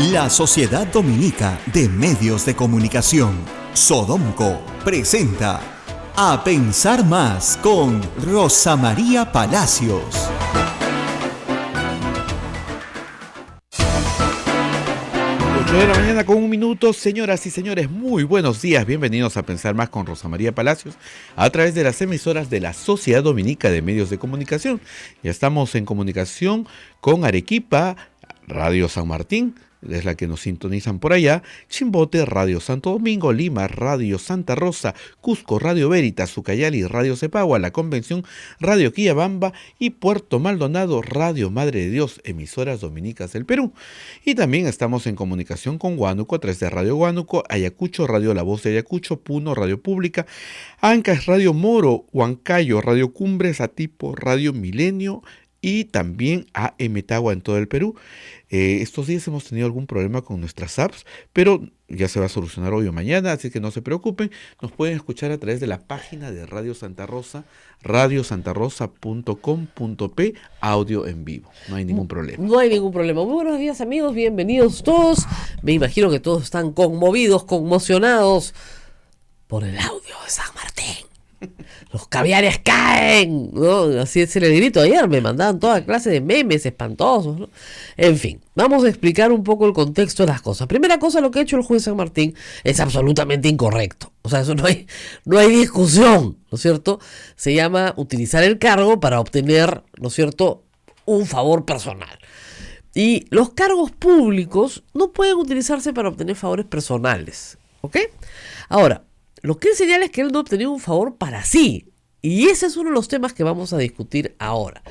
La Sociedad Dominica de Medios de Comunicación, Sodomco, presenta A Pensar Más con Rosa María Palacios. 8 de la mañana con 1 minuto, señoras y señores, muy buenos días, bienvenidos a Pensar Más con Rosa María Palacios a través de las emisoras de la Sociedad Dominica de Medios de Comunicación. Ya estamos en comunicación con Arequipa, Radio San Martín, es la que nos sintonizan por allá, Chimbote, Radio Santo Domingo, Lima, Radio Santa Rosa, Cusco, Radio Veritas, Ucayali, Radio Cepagua, La Convención, Radio Quillabamba y Puerto Maldonado, Radio Madre de Dios, emisoras dominicas del Perú. Y también estamos en comunicación con Huánuco a través de Radio Huánuco, Ayacucho, Radio La Voz de Ayacucho, Puno, Radio Pública, Ancas, Radio Moro, Huancayo, Radio Cumbres, Atipo, Radio Milenio y también a Emetagua en todo el Perú. Estos días hemos tenido algún problema con nuestras apps, pero ya se va a solucionar hoy o mañana, así que no se preocupen. Nos pueden escuchar a través de la página de Radio Santa Rosa, radiosantarosa.com.p, audio en vivo. No hay ningún problema. No hay ningún problema. Muy buenos días, amigos, bienvenidos todos. Me imagino que todos están conmovidos, conmocionados por el audio de San Martín. Los caviares caen, ¿no? Así es el grito. Ayer me mandaban toda clase de memes espantosos, ¿no? En fin, vamos a explicar un poco el contexto de las cosas. Primera cosa, lo que ha hecho el juez San Martín es absolutamente incorrecto. O sea, eso no hay discusión, ¿no es cierto? Se llama utilizar el cargo para obtener, ¿no es cierto?, un favor personal. Y los cargos públicos no pueden utilizarse para obtener favores personales, ¿ok? Ahora, lo que él señala es que él no ha obtenido un favor para sí. Y ese es uno de los temas que vamos a discutir ahora.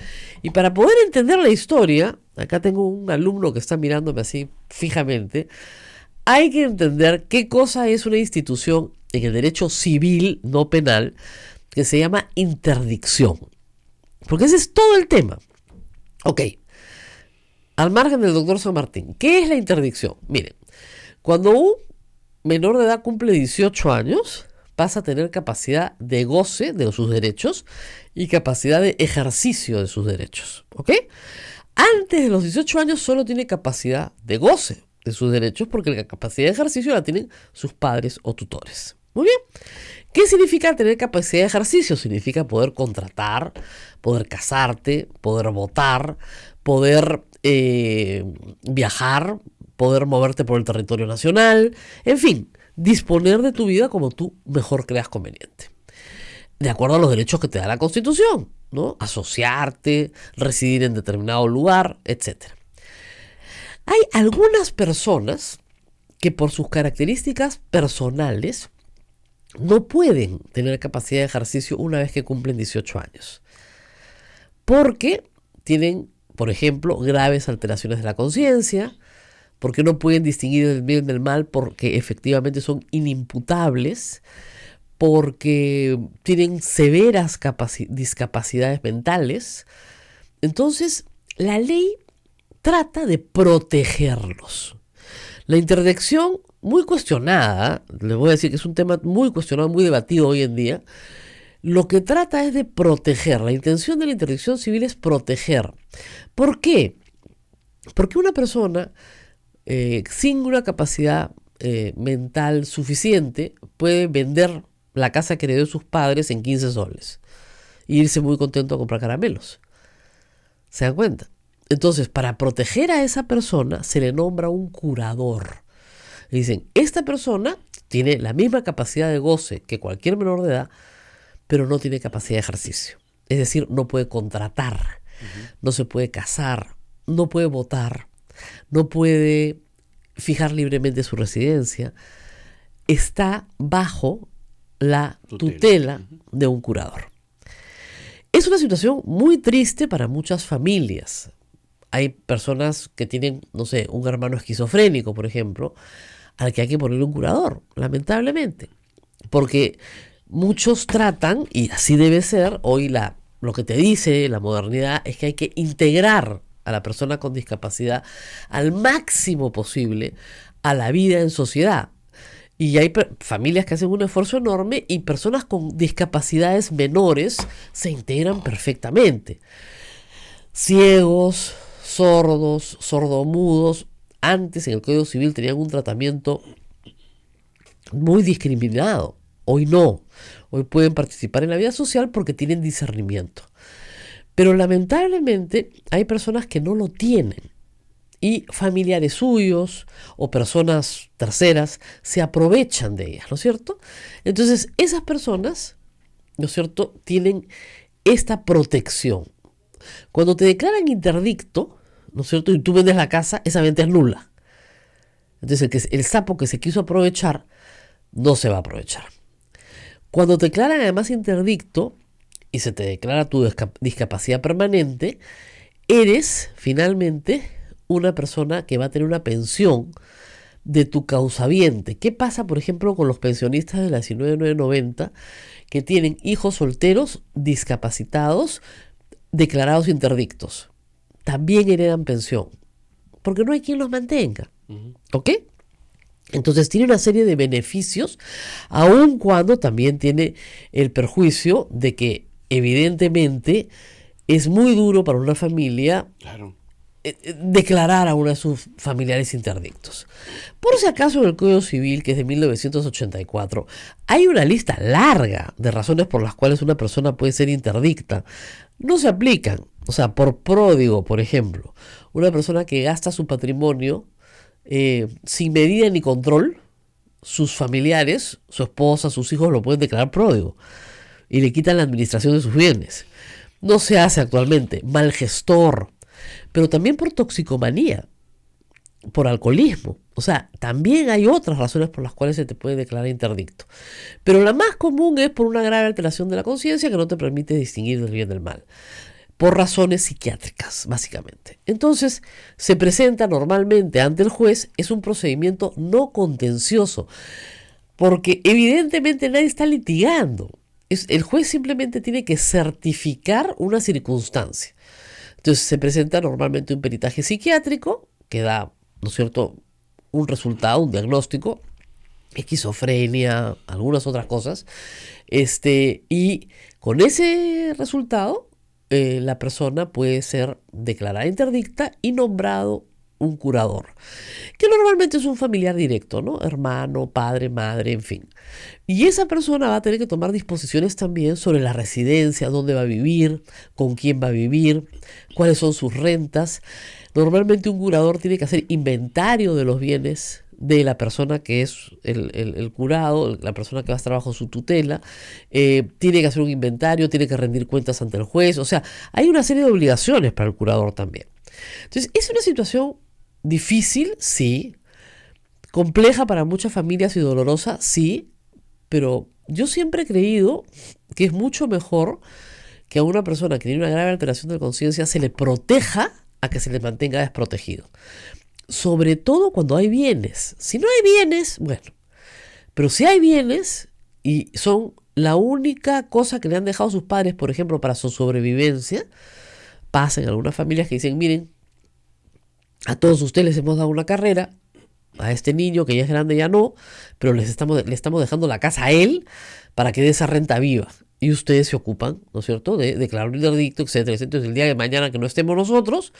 Y para poder entender la historia, acá tengo un alumno que está mirándome así fijamente, hay que entender qué cosa es una institución en el derecho civil, no penal, que se llama interdicción. Porque ese es todo el tema. Ok, al margen del doctor San Martín, ¿qué es la interdicción? Miren, cuando un menor de edad cumple 18 años, pasa a tener capacidad de goce de sus derechos y capacidad de ejercicio de sus derechos, ¿ok? Antes de los 18 años solo tiene capacidad de goce de sus derechos porque la capacidad de ejercicio la tienen sus padres o tutores. Muy bien. ¿Qué significa tener capacidad de ejercicio? Significa poder contratar, poder casarte, poder votar, poder viajar, poder moverte por el territorio nacional, en fin, disponer de tu vida como tú mejor creas conveniente. De acuerdo a los derechos que te da la Constitución, ¿no? Asociarte, residir en determinado lugar, etc. Hay algunas personas que por sus características personales no pueden tener capacidad de ejercicio una vez que cumplen 18 años. Porque tienen, por ejemplo, graves alteraciones de la conciencia, porque no pueden distinguir el bien del mal, porque efectivamente son inimputables, porque tienen severas discapacidades mentales. Entonces, la ley trata de protegerlos. La interdicción, muy cuestionada, les voy a decir que es un tema muy cuestionado, muy debatido hoy en día, lo que trata es de proteger. La intención de la interdicción civil es proteger. ¿Por qué? Porque una persona sin una capacidad mental suficiente puede vender la casa que heredó de sus padres en 15 soles e irse muy contento a comprar caramelos. ¿Se dan cuenta? Entonces, para proteger a esa persona se le nombra un curador. Y dicen, esta persona tiene la misma capacidad de goce que cualquier menor de edad, pero no tiene capacidad de ejercicio. Es decir, no puede contratar, no se puede casar, no puede votar, no puede fijar libremente su residencia, está bajo la tutela de un curador. Es una situación muy triste para muchas familias. Hay personas que tienen, no sé, un hermano esquizofrénico, por ejemplo, al que hay que ponerle un curador, lamentablemente. Porque muchos tratan, y así debe ser, hoy lo que te dice la modernidad es que hay que integrar a la persona con discapacidad al máximo posible a la vida en sociedad. Y hay familias que hacen un esfuerzo enorme y personas con discapacidades menores se integran perfectamente. Ciegos, sordos, sordomudos, antes en el Código Civil tenían un tratamiento muy discriminado. Hoy no. Hoy pueden participar en la vida social porque tienen discernimiento. Pero lamentablemente hay personas que no lo tienen. Y familiares suyos o personas terceras se aprovechan de ellas, ¿no es cierto? Entonces, esas personas, ¿no es cierto?, tienen esta protección. Cuando te declaran interdicto, ¿no es cierto?, y tú vendes la casa, esa venta es nula. Entonces, el sapo que se quiso aprovechar, no se va a aprovechar. Cuando te declaran además interdicto y se te declara tu discapacidad permanente, eres finalmente una persona que va a tener una pensión de tu causaviente. ¿Qué pasa, por ejemplo, con los pensionistas de la 19990 que tienen hijos solteros, discapacitados, declarados interdictos? También heredan pensión, porque no hay quien los mantenga. ¿Ok? Entonces tiene una serie de beneficios, aun cuando también tiene el perjuicio de que evidentemente es muy duro para una familia declarar a uno de sus familiares interdictos. Por si acaso, en el Código Civil, que es de 1984, hay una lista larga de razones por las cuales una persona puede ser interdicta. No se aplican. O sea, por pródigo, por ejemplo, una persona que gasta su patrimonio sin medida ni control, sus familiares, su esposa, sus hijos lo pueden declarar pródigo y le quitan la administración de sus bienes. No se hace actualmente. Mal gestor, pero también por toxicomanía, por alcoholismo. O sea, también hay otras razones por las cuales se te puede declarar interdicto. Pero la más común es por una grave alteración de la conciencia que no te permite distinguir del bien del mal. Por razones psiquiátricas, básicamente. Entonces, se presenta normalmente ante el juez, es un procedimiento no contencioso, porque evidentemente nadie está litigando. El juez simplemente tiene que certificar una circunstancia. Entonces, se presenta normalmente un peritaje psiquiátrico que da, ¿no es cierto?, un resultado, un diagnóstico, esquizofrenia, algunas otras cosas, y con ese resultado, la persona puede ser declarada interdicta y nombrado un curador, que normalmente es un familiar directo, ¿no? Hermano, padre, madre, en fin. Y esa persona va a tener que tomar disposiciones también sobre la residencia, dónde va a vivir, con quién va a vivir, cuáles son sus rentas. Normalmente un curador tiene que hacer inventario de los bienes de la persona que es el curado, la persona que va a estar bajo su tutela, tiene que hacer un inventario, tiene que rendir cuentas ante el juez. O sea, hay una serie de obligaciones para el curador también. Entonces, es una situación difícil, sí, compleja para muchas familias y dolorosa, sí, pero yo siempre he creído que es mucho mejor que a una persona que tiene una grave alteración de conciencia se le proteja a que se le mantenga desprotegido. Sobre todo cuando hay bienes. Si no hay bienes, bueno, pero si hay bienes y son la única cosa que le han dejado sus padres, por ejemplo, para su sobrevivencia, pasa en algunas familias que dicen, miren, a todos ustedes les hemos dado una carrera, a este niño que ya es grande ya no, pero le estamos dejando la casa a él para que dé esa renta viva. Y ustedes se ocupan, ¿no es cierto?, de declarar un interdicto, etcétera, etcétera. Entonces, el día de mañana que no estemos nosotros,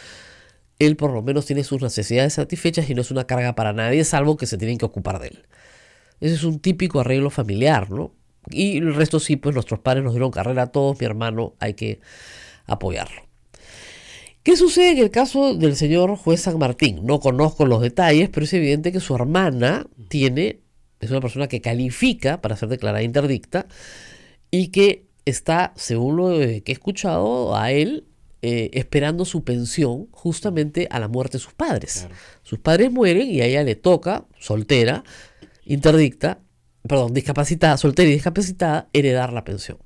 él por lo menos tiene sus necesidades satisfechas y no es una carga para nadie, salvo que se tienen que ocupar de él. Ese es un típico arreglo familiar, ¿no? Y el resto sí, pues nuestros padres nos dieron carrera a todos, mi hermano, hay que apoyarlo. ¿Qué sucede en el caso del señor juez San Martín? No conozco los detalles, pero es evidente que su hermana es una persona que califica para ser declarada interdicta y que está, según lo que he escuchado, a él esperando su pensión justamente a la muerte de sus padres. Claro. Sus padres mueren y a ella le toca, soltera, discapacitada, soltera y discapacitada, heredar la pensión.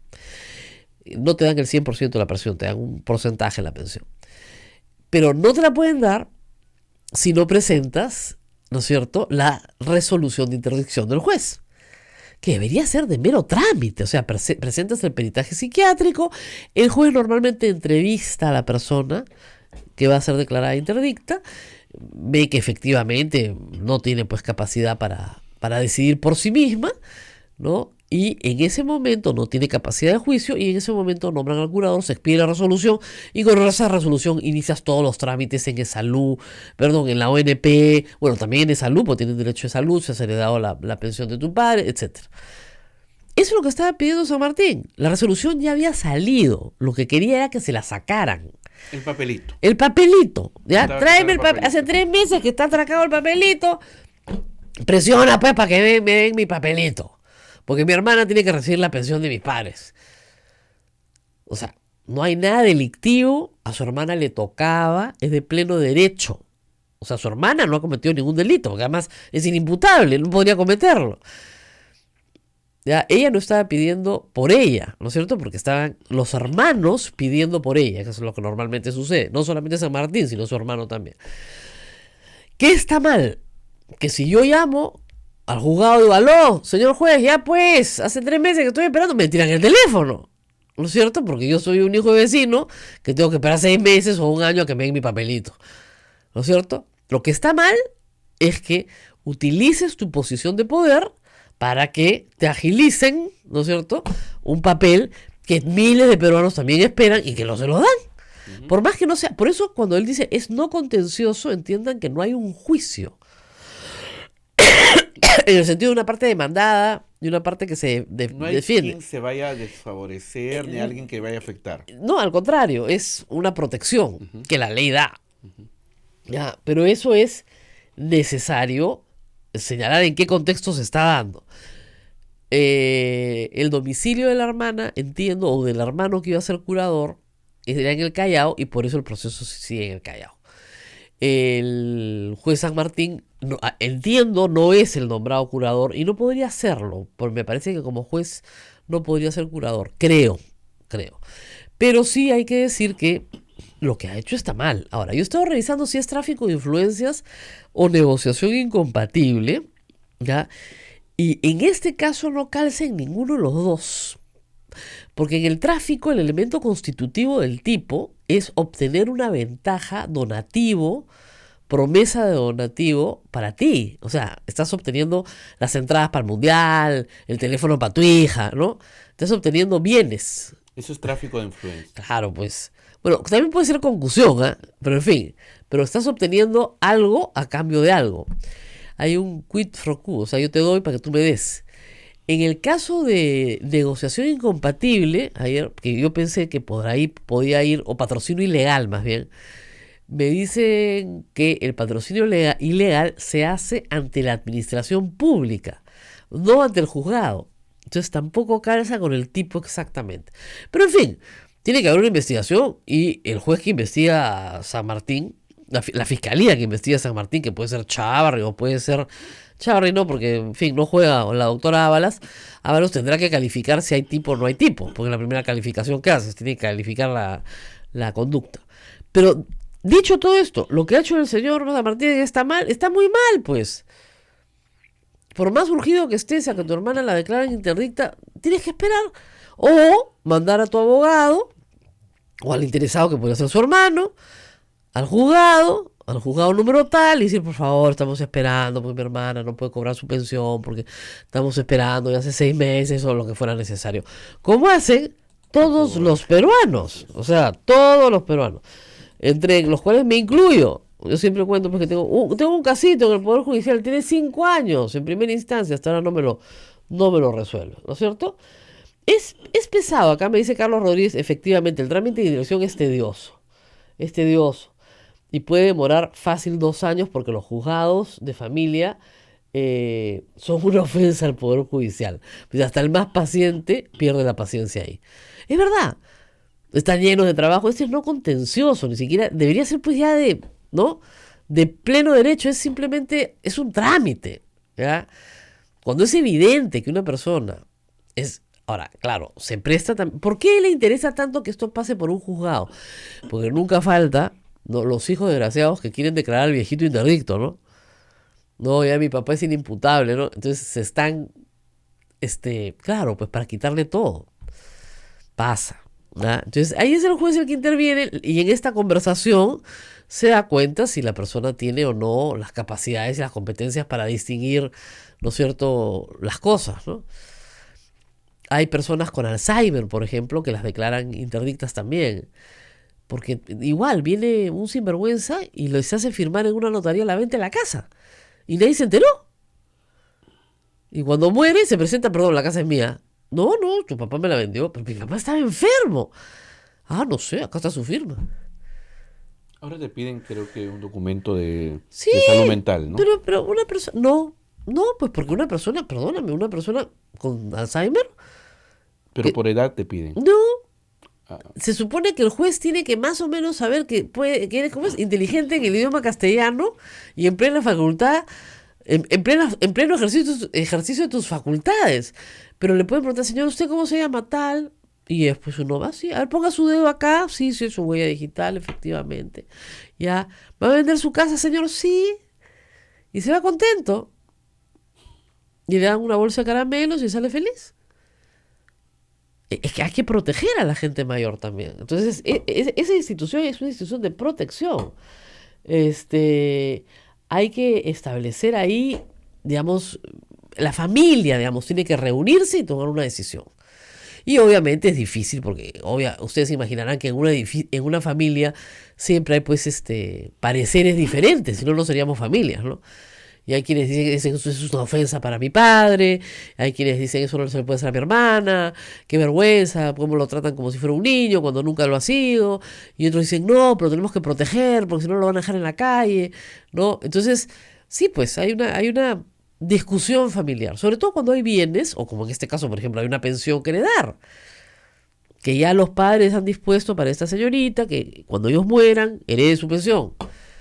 No te dan el 100% de la pensión, te dan un porcentaje de la pensión. Pero no te la pueden dar si no presentas, ¿no es cierto?, la resolución de interdicción del juez, que debería ser de mero trámite. O sea, presentas el peritaje psiquiátrico, el juez normalmente entrevista a la persona que va a ser declarada interdicta, ve que efectivamente no tiene pues capacidad para decidir por sí misma, ¿no? y en ese momento no tiene capacidad de juicio y en ese momento nombran al curador, se expide la resolución y con esa resolución inicias todos los trámites en salud, perdón, en la ONP, bueno, también en salud, porque tienen derecho de salud, se has heredado la pensión de tu padre, etc. Eso es lo que estaba pidiendo San Martín. La resolución ya había salido, lo que quería era que se la sacaran. El papelito. El papelito, ¿ya? Estaba Tráeme el papelito. papelito. Hace 3 meses que está atracado el papelito. Presiona pues para que me den mi papelito. Porque mi hermana tiene que recibir la pensión de mis padres. O sea, no hay nada delictivo. A su hermana le tocaba, es de pleno derecho. O sea, su hermana no ha cometido ningún delito, porque además es inimputable, no podría cometerlo. Ya, ella no estaba pidiendo por ella, ¿no es cierto? Porque estaban los hermanos pidiendo por ella, que es lo que normalmente sucede. No solamente San Martín, sino su hermano también. ¿Qué está mal? Que si yo llamo al juzgado y digo, aló, señor juez, ya pues, hace 3 meses que estoy esperando, me tiran el teléfono, ¿no es cierto? Porque yo soy un hijo de vecino que tengo que esperar 6 meses o 1 año a que me den mi papelito, ¿no es cierto? Lo que está mal es que utilices tu posición de poder para que te agilicen, ¿no es cierto?, un papel que miles de peruanos también esperan y que no se lo dan. Por más que no sea, por eso cuando él dice es no contencioso, entiendan que no hay un juicio. En el sentido de una parte demandada y una parte que se No hay defiende. quien se vaya a desfavorecer ni alguien que vaya a afectar. No, al contrario, es una protección que la ley da. Ya, pero eso es necesario señalar en qué contexto se está dando. El domicilio de la hermana, entiendo, o del hermano que iba a ser curador, era en el Callao y por eso el proceso sigue en el Callao. El juez San Martín, entiendo, no es el nombrado curador y no podría serlo, porque me parece que como juez no podría ser curador, creo. Pero sí hay que decir que lo que ha hecho está mal. Ahora, yo he estado revisando si es tráfico de influencias o negociación incompatible, ¿ya? Y en este caso no calza en ninguno de los dos. Porque en el tráfico el elemento constitutivo del tipo es obtener una ventaja, donativo, promesa de donativo para ti. O sea, estás obteniendo las entradas para el mundial, el teléfono para tu hija, ¿no? Estás obteniendo bienes. Eso es tráfico de influencia. Claro, pues. Bueno, también puede ser concusión, ¿eh? Pero en fin, pero estás obteniendo algo a cambio de algo. Hay un quid pro quo, o sea, yo te doy para que tú me des. En el caso de negociación incompatible, ayer, que yo pensé que podía ir, o patrocinio ilegal más bien, me dicen que el patrocinio ilegal se hace ante la administración pública, no ante el juzgado. Entonces tampoco calza con el tipo exactamente. Pero en fin, tiene que haber una investigación y el juez que investiga a San Martín, la fiscalía que investiga a San Martín, que puede ser Chávarri o puede ser... Chávarri no, porque en fin, no juega la doctora Ábalos tendrá que calificar si hay tipo o no hay tipo, porque la primera calificación que haces tiene que calificar la conducta. Pero dicho todo esto, lo que ha hecho el señor San Martín está mal, está muy mal, pues. Por más urgido que estés a que tu hermana la declaren interdicta, tienes que esperar o mandar a tu abogado o al interesado que puede ser su hermano al juzgado número tal y decir, por favor, estamos esperando porque mi hermana no puede cobrar su pensión porque estamos esperando ya hace 6 meses o lo que fuera necesario. Como hacen todos los peruanos, o sea, todos los peruanos, entre los cuales me incluyo. Yo siempre cuento porque tengo un casito en el Poder Judicial, tiene 5 años en primera instancia, hasta ahora no me lo resuelve, ¿no es cierto? Es pesado, acá me dice Carlos Rodríguez, efectivamente, el trámite de dirección es tedioso, y puede demorar fácil 2 años porque los juzgados de familia son una ofensa al Poder Judicial. Pues hasta el más paciente pierde la paciencia ahí. Es verdad, están llenos de trabajo, este es no contencioso, ni siquiera, debería ser pues ya ¿no? De pleno derecho, es simplemente, es un trámite, ¿ya? Cuando es evidente que una persona es... Ahora, claro, se presta también... ¿Por qué le interesa tanto que esto pase por un juzgado? Porque nunca falta... ¿no? Los hijos desgraciados que quieren declarar al viejito interdicto, ¿no? No, ya mi papá es inimputable, ¿no? Entonces se están, claro, pues para quitarle todo. Pasa, ¿no? Entonces ahí es el juez el que interviene y en esta conversación se da cuenta si la persona tiene o no las capacidades y las competencias para distinguir, ¿no es cierto?, las cosas, ¿no? Hay personas con Alzheimer, por ejemplo, que las declaran interdictas también. Porque igual viene un sinvergüenza y les hace firmar en una notaría la venta de la casa. Y nadie se enteró. Y cuando muere se presenta, perdón, la casa es mía. No, tu papá me la vendió, pero mi papá estaba enfermo. Ah, no sé, acá está su firma. Ahora te piden, creo que un documento de Sí, salud mental, ¿no? pero una persona... No, pues porque una persona, perdóname, una persona con Alzheimer, Pero por edad te piden. no. Ah, Se supone que el juez tiene que más o menos saber que eres como es inteligente en el idioma castellano y en plena facultad, en pleno ejercicio de tus facultades. Pero le pueden preguntar, señor, ¿usted cómo se llama tal? Y después uno va así, a ver, ponga su dedo acá, sí, es su huella digital, efectivamente. Ya, ¿va a vender su casa, señor? Sí. Y se va contento. Y le dan una bolsa de caramelos y sale feliz. Es que hay que proteger a la gente mayor también. Entonces, esa institución es una institución de protección. Hay que establecer ahí, digamos, la familia, digamos, tiene que reunirse y tomar una decisión. Y obviamente es difícil porque ustedes se imaginarán que en una familia siempre hay pues pareceres diferentes, si no, no seríamos familias, ¿no? Y hay quienes dicen que eso es una ofensa para mi padre, hay quienes dicen eso no se le puede hacer a mi hermana, qué vergüenza, cómo lo tratan como si fuera un niño cuando nunca lo ha sido, y otros dicen no, pero tenemos que proteger porque si no lo van a dejar en la calle, ¿no? Entonces, sí, pues hay una discusión familiar, sobre todo cuando hay bienes, o como en este caso, por ejemplo, hay una pensión que heredar, que ya los padres han dispuesto para esta señorita que cuando ellos mueran, herede su pensión.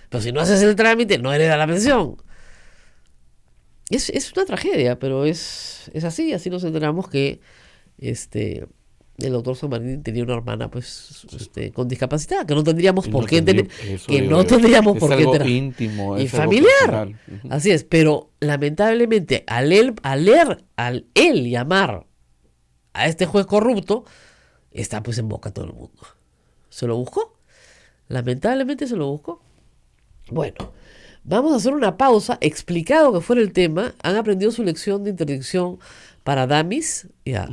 Pero si no haces el trámite, no hereda la pensión. Es una tragedia, pero es así nos enteramos que el doctor San Martín tenía una hermana pues con discapacidad, que no tendríamos por qué tener, que no tendríamos por qué tener. Íntimo, y es algo familiar. personal. Así es, pero lamentablemente al él llamar a este juez corrupto, está pues en boca todo el mundo. ¿Se lo buscó? Lamentablemente se lo buscó. Bueno, vamos a hacer una pausa. Explicado que fuera el tema, han aprendido su lección de interdicción para damis. Ya.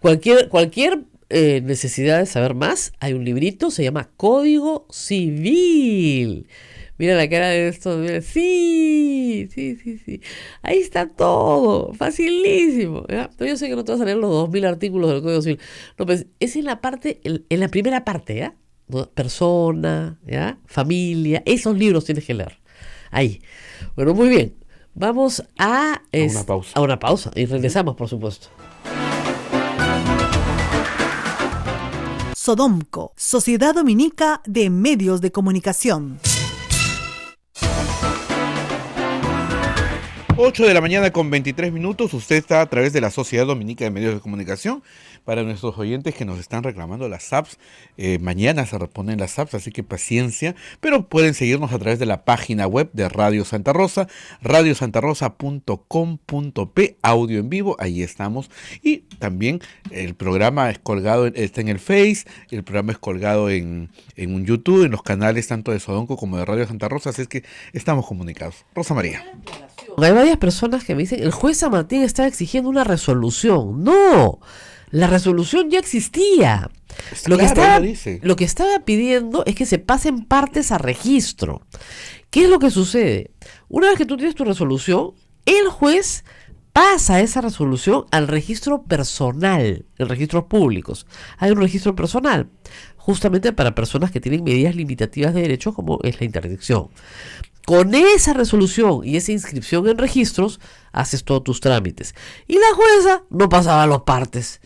Cualquier necesidad de saber más, hay un librito, se llama Código Civil. Mira la cara de esto. Mira. Sí. Ahí está todo. Facilísimo. ¿Ya? Yo sé que no te vas a leer los 2000 artículos del Código Civil. No, pues es en la primera parte, ¿ya? ¿No? Persona, ¿ya? Familia. Esos libros tienes que leer. Ahí. Bueno, muy bien. Vamos a una pausa. A una pausa. Y regresamos, por supuesto. Sodomco, Sociedad Dominica de Medios de Comunicación. 8 de la mañana con 23 minutos. Usted está a través de la Sociedad Dominica de Medios de Comunicación. Para nuestros oyentes que nos están reclamando las apps, mañana se reponen las apps, así que paciencia. Pero pueden seguirnos a través de la página web de Radio Santa Rosa, radiosantarosa.com.p, audio en vivo, ahí estamos. Y también el programa es colgado, está en el Face, el programa es colgado en un YouTube, en los canales tanto de Sodonco como de Radio Santa Rosa, así es que estamos comunicados. Rosa María. Hay varias personas que me dicen, el juez San Martín está exigiendo una resolución. No, la resolución ya existía. Lo que estaba pidiendo es que se pasen partes a registro. ¿Qué es lo que sucede? Una vez que tú tienes tu resolución, el juez pasa esa resolución al registro personal, en registros públicos. Hay un registro personal, justamente para personas que tienen medidas limitativas de derechos, como es la interdicción. Con esa resolución y esa inscripción en registros, haces todos tus trámites. Y la jueza no pasaba a los partes.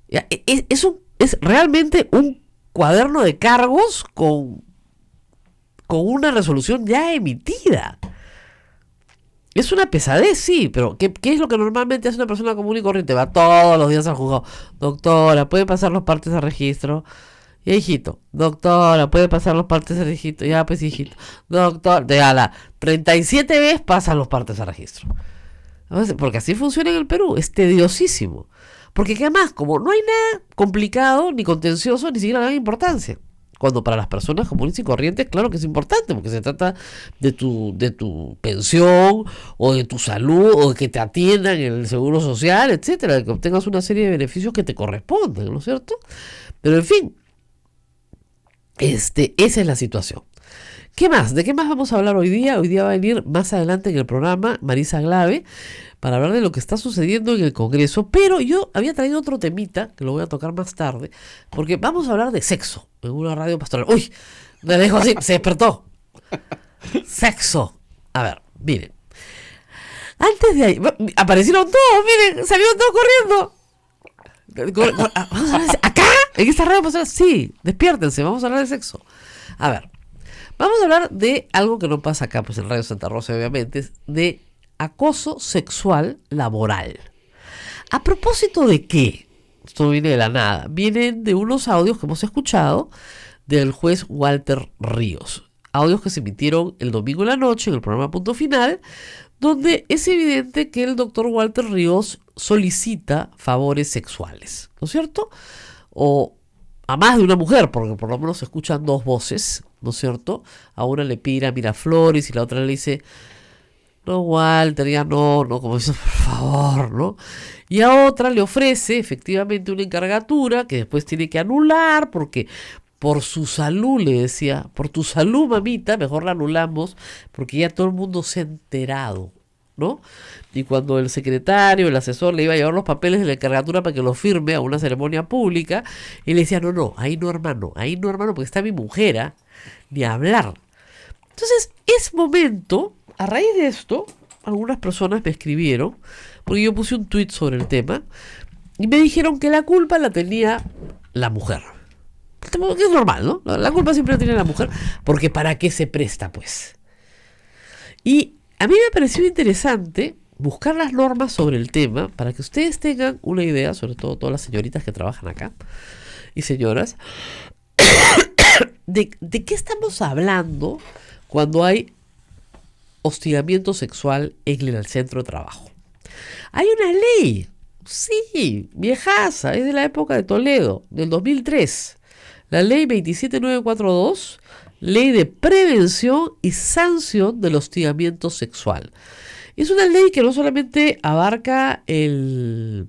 Es realmente un cuaderno de cargos con una resolución ya emitida. Es una pesadez, sí, pero ¿qué es lo que normalmente hace una persona común y corriente? Va todos los días al juzgado. Doctora, ¿puede pasar los partes a registro? Ya, hijito. Doctora, ¿puede pasar los partes a registro? Ya, pues, hijito. Doctor, ya la 37 veces pasan los partes a registro. Porque así funciona en el Perú. Es tediosísimo. Porque además, como no hay nada complicado, ni contencioso, ni siquiera le dan importancia. Cuando para las personas comunes y corrientes, claro que es importante, porque se trata de tu pensión, o de tu salud, o de que te atiendan en el seguro social, etcétera, de que obtengas una serie de beneficios que te corresponden, ¿no es cierto? Pero en fin, esa es la situación. ¿Qué más? ¿De qué más vamos a hablar hoy día? Hoy día va a venir más adelante en el programa Marisa Glave para hablar de lo que está sucediendo en el Congreso, pero yo había traído otro temita que lo voy a tocar más tarde, porque vamos a hablar de sexo en una radio pastoral. ¡Uy! Me dejo así, se despertó. Sexo. A ver, miren. Antes de ahí, aparecieron todos, miren, salieron todos corriendo. Vamos a hablar de, ¿acá? ¿En esta radio pastoral? Sí, despiértense, vamos a hablar de sexo. A ver. Vamos a hablar de algo que no pasa acá, pues en Radio Santa Rosa, obviamente, de acoso sexual laboral. ¿A propósito de qué? Esto no viene de la nada. Vienen de unos audios que hemos escuchado del juez Walter Ríos. Audios que se emitieron el domingo en la noche en el programa Punto Final, donde es evidente que el doctor Walter Ríos solicita favores sexuales, ¿no es cierto? O a más de una mujer, porque por lo menos se escuchan dos voces, ¿no es cierto? A una le pide a Miraflores y la otra le dice, no, Walter, ya no, como dice, por favor, ¿no? Y a otra le ofrece efectivamente una encargatura que después tiene que anular porque por su salud, le decía, por tu salud, mamita, mejor la anulamos porque ya todo el mundo se ha enterado, ¿no? Y cuando el secretario, el asesor le iba a llevar los papeles de la encargatura para que los firme a una ceremonia pública, él le decía, no, ahí no, hermano, porque está mi mujer, ¿eh? Ni hablar. Entonces, es momento, a raíz de esto, algunas personas me escribieron, porque yo puse un tuit sobre el tema, y me dijeron que la culpa la tenía la mujer. Que es normal, ¿no? La culpa siempre la tiene la mujer, porque ¿para qué se presta, pues? Y a mí me pareció interesante buscar las normas sobre el tema para que ustedes tengan una idea, sobre todo todas las señoritas que trabajan acá y señoras, de qué estamos hablando cuando hay hostigamiento sexual en el centro de trabajo. Hay una ley, sí, viejaza, es de la época de Toledo, del 2003, la ley 27942, ley de prevención y sanción del hostigamiento sexual. Es una ley que no solamente abarca el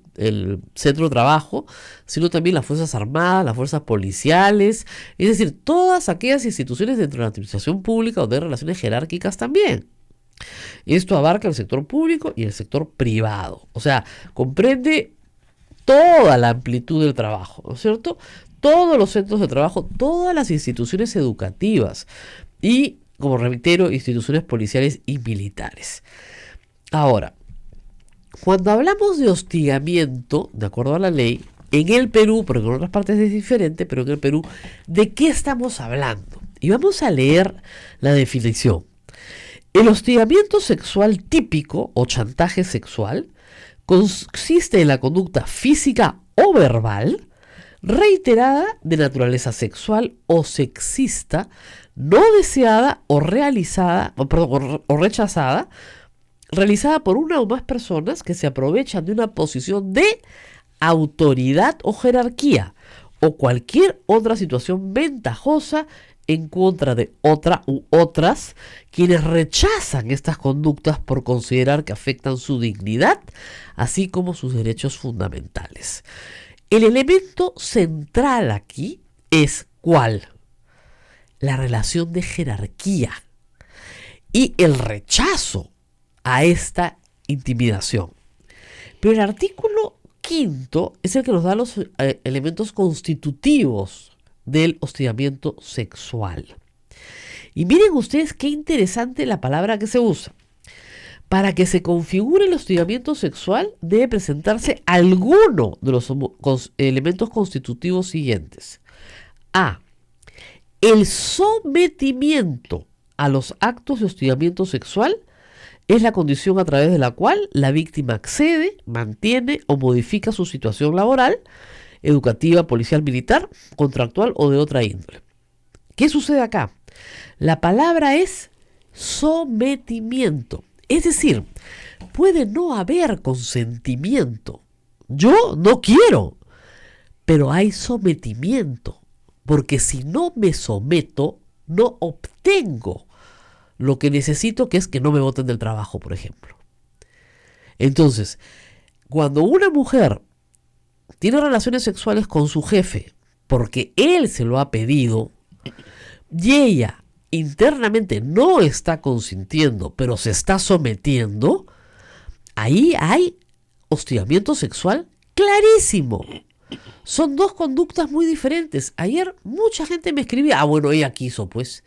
centro de trabajo, sino también las Fuerzas Armadas, las fuerzas policiales, es decir, todas aquellas instituciones dentro de la administración pública o de relaciones jerárquicas también. Esto abarca el sector público y el sector privado. O sea, comprende toda la amplitud del trabajo, ¿no es cierto? Todos los centros de trabajo, todas las instituciones educativas y, como reitero, instituciones policiales y militares. Ahora, cuando hablamos de hostigamiento, de acuerdo a la ley, en el Perú, porque en otras partes es diferente, pero en el Perú, ¿de qué estamos hablando? Y vamos a leer la definición. El hostigamiento sexual típico o chantaje sexual consiste en la conducta física o verbal reiterada de naturaleza sexual o sexista, no deseada o rechazada, realizada por una o más personas que se aprovechan de una posición de autoridad o jerarquía o cualquier otra situación ventajosa en contra de otra u otras, quienes rechazan estas conductas por considerar que afectan su dignidad, así como sus derechos fundamentales. El elemento central aquí es ¿cuál? La relación de jerarquía y el rechazo a esta intimidación. Pero el artículo 5 es el que nos da los elementos constitutivos del hostigamiento sexual. Y miren ustedes qué interesante la palabra que se usa. Para que se configure el hostigamiento sexual debe presentarse alguno de los elementos constitutivos siguientes. A. El sometimiento a los actos de hostigamiento sexual es la condición a través de la cual la víctima accede, mantiene o modifica su situación laboral, educativa, policial, militar, contractual o de otra índole. ¿Qué sucede acá? La palabra es sometimiento. Es decir, puede no haber consentimiento. Yo no quiero, pero hay sometimiento. Porque si no me someto, no obtengo lo que necesito, que es que no me boten del trabajo, por ejemplo. Entonces, cuando una mujer tiene relaciones sexuales con su jefe porque él se lo ha pedido y ella internamente no está consintiendo, pero se está sometiendo, ahí hay hostigamiento sexual clarísimo. Son dos conductas muy diferentes. Ayer mucha gente me escribía, bueno, ella quiso, pues.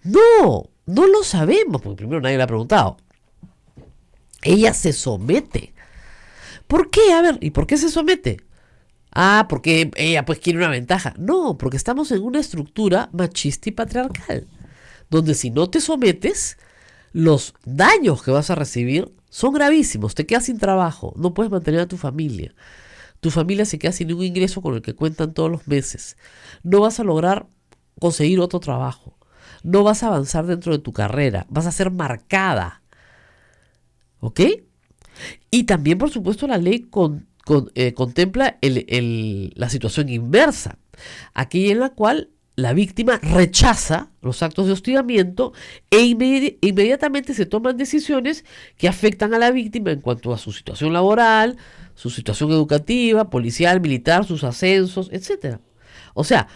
No lo sabemos, porque primero nadie le ha preguntado. Ella se somete. ¿Por qué? A ver, ¿y por qué se somete? Porque ella pues quiere una ventaja. No, porque estamos en una estructura machista y patriarcal, donde si no te sometes, los daños que vas a recibir son gravísimos. Te quedas sin trabajo, no puedes mantener a tu familia se queda sin ningún ingreso con el que cuentan todos los meses, no vas a lograr conseguir otro trabajo, no vas a avanzar dentro de tu carrera, vas a ser marcada, ¿ok? Y también, por supuesto, la ley contempla la situación inversa, aquella en la cual la víctima rechaza los actos de hostigamiento e inmediatamente se toman decisiones que afectan a la víctima en cuanto a su situación laboral, su situación educativa, policial, militar, sus ascensos, etc. O sea,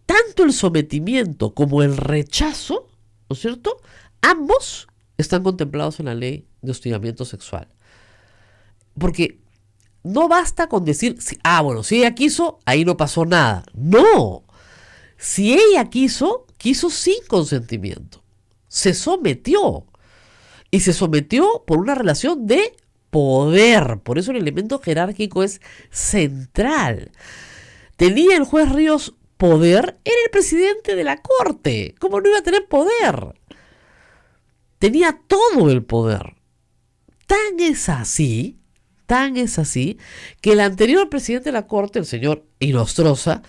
tanto el sometimiento como el rechazo, ¿no es cierto?, ambos están contemplados en la ley de hostigamiento sexual. Porque no basta con decir, si ella quiso, ahí no pasó nada. No. Si ella quiso sin consentimiento. Se sometió. Y se sometió por una relación de poder. Por eso el elemento jerárquico es central. ¿Tenía el juez Ríos poder? Era el presidente de la corte. ¿Cómo no iba a tener poder? Tenía todo el poder. Tan es así que el anterior presidente de la corte, el señor Inostroza,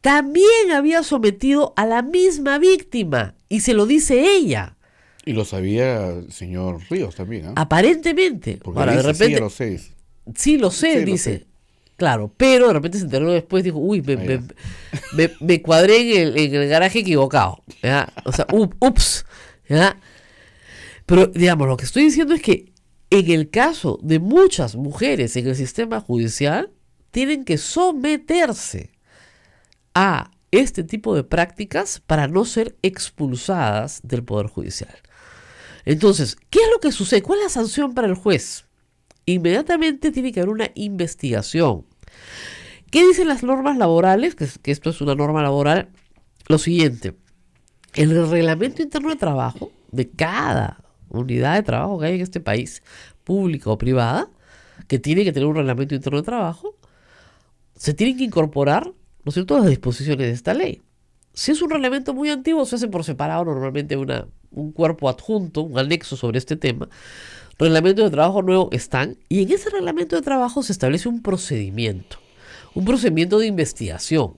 también había sometido a la misma víctima, y se lo dice ella. Y lo sabía el señor Ríos también, ¿eh? Aparentemente. Porque ahora, dice, de repente, sí, lo sé. Sí, lo sé, Sí, dice. lo sé. Claro, pero de repente se enteró después, dijo, uy, me cuadré en el garaje equivocado. ¿Ya? O sea, ups. ¿Ya? Pero, digamos, lo que estoy diciendo es que en el caso de muchas mujeres en el sistema judicial, tienen que someterse a este tipo de prácticas para no ser expulsadas del Poder Judicial. Entonces, ¿qué es lo que sucede? ¿Cuál es la sanción para el juez? Inmediatamente tiene que haber una investigación. ¿Qué dicen las normas laborales? Que esto es una norma laboral. Lo siguiente: en el reglamento interno de trabajo de cada unidad de trabajo que hay en este país, pública o privada, que tiene que tener un reglamento interno de trabajo, se tienen que incorporar, ¿no es cierto?, las disposiciones de esta ley. Si es un reglamento muy antiguo, se hace por separado normalmente un cuerpo adjunto, un anexo sobre este tema. Reglamentos de trabajo nuevo están, y en ese reglamento de trabajo se establece un procedimiento de investigación.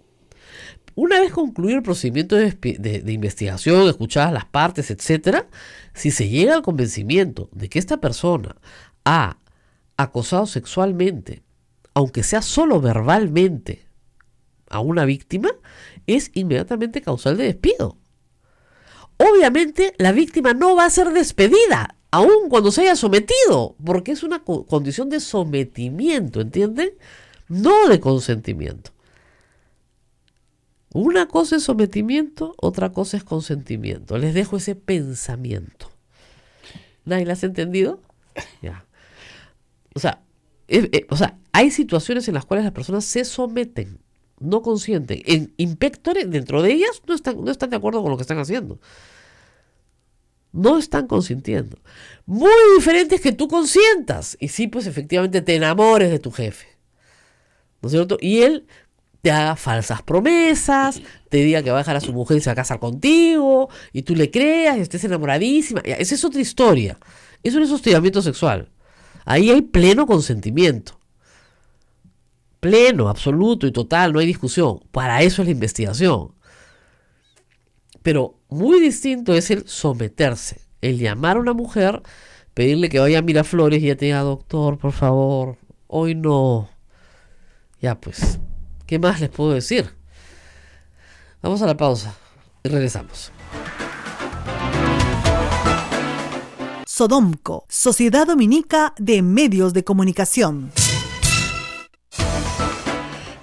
Una vez concluido el procedimiento de investigación, escuchadas las partes, etc., si se llega al convencimiento de que esta persona ha acosado sexualmente, aunque sea solo verbalmente, a una víctima, es inmediatamente causal de despido. Obviamente la víctima no va a ser despedida, aun cuando se haya sometido, porque es una condición de sometimiento, ¿entienden? No de consentimiento. Una cosa es sometimiento, otra cosa es consentimiento. Les dejo ese pensamiento. ¿Nadie lo has entendido? Ya. O sea, hay situaciones en las cuales las personas se someten, no consienten. En inspectores, dentro de ellas, no están de acuerdo con lo que están haciendo. No están consintiendo. Muy diferente es que tú consientas. Y sí, pues efectivamente te enamores de tu jefe, ¿no es cierto? Y él te haga falsas promesas, te diga que va a dejar a su mujer y se va a casar contigo, y tú le creas y estés enamoradísima. Esa es otra historia. Eso no es hostigamiento sexual. Ahí hay pleno consentimiento. Pleno, absoluto y total, no hay discusión. Para eso es la investigación. Pero muy distinto es el someterse, el llamar a una mujer, pedirle que vaya a Miraflores y ella te diga, doctor, por favor, hoy no. Ya pues, ¿qué más les puedo decir? Vamos a la pausa y regresamos. Sodomco, Sociedad Dominica de Medios de Comunicación.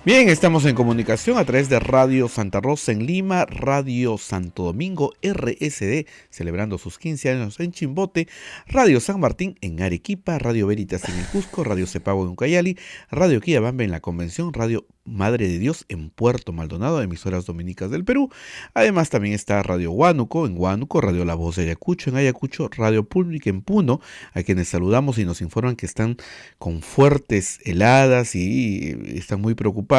Bien, estamos en comunicación a través de Radio Santa Rosa en Lima, Radio Santo Domingo RSD, celebrando sus 15 años en Chimbote, Radio San Martín en Arequipa, Radio Veritas en el Cusco, Radio Cepago en Ucayali, Radio Quillabamba en la Convención, Radio Madre de Dios en Puerto Maldonado, emisoras dominicas del Perú. Además también está Radio Huánuco en Huánuco, Radio La Voz de Ayacucho en Ayacucho, Radio Pública en Puno, a quienes saludamos y nos informan que están con fuertes heladas y están muy preocupados.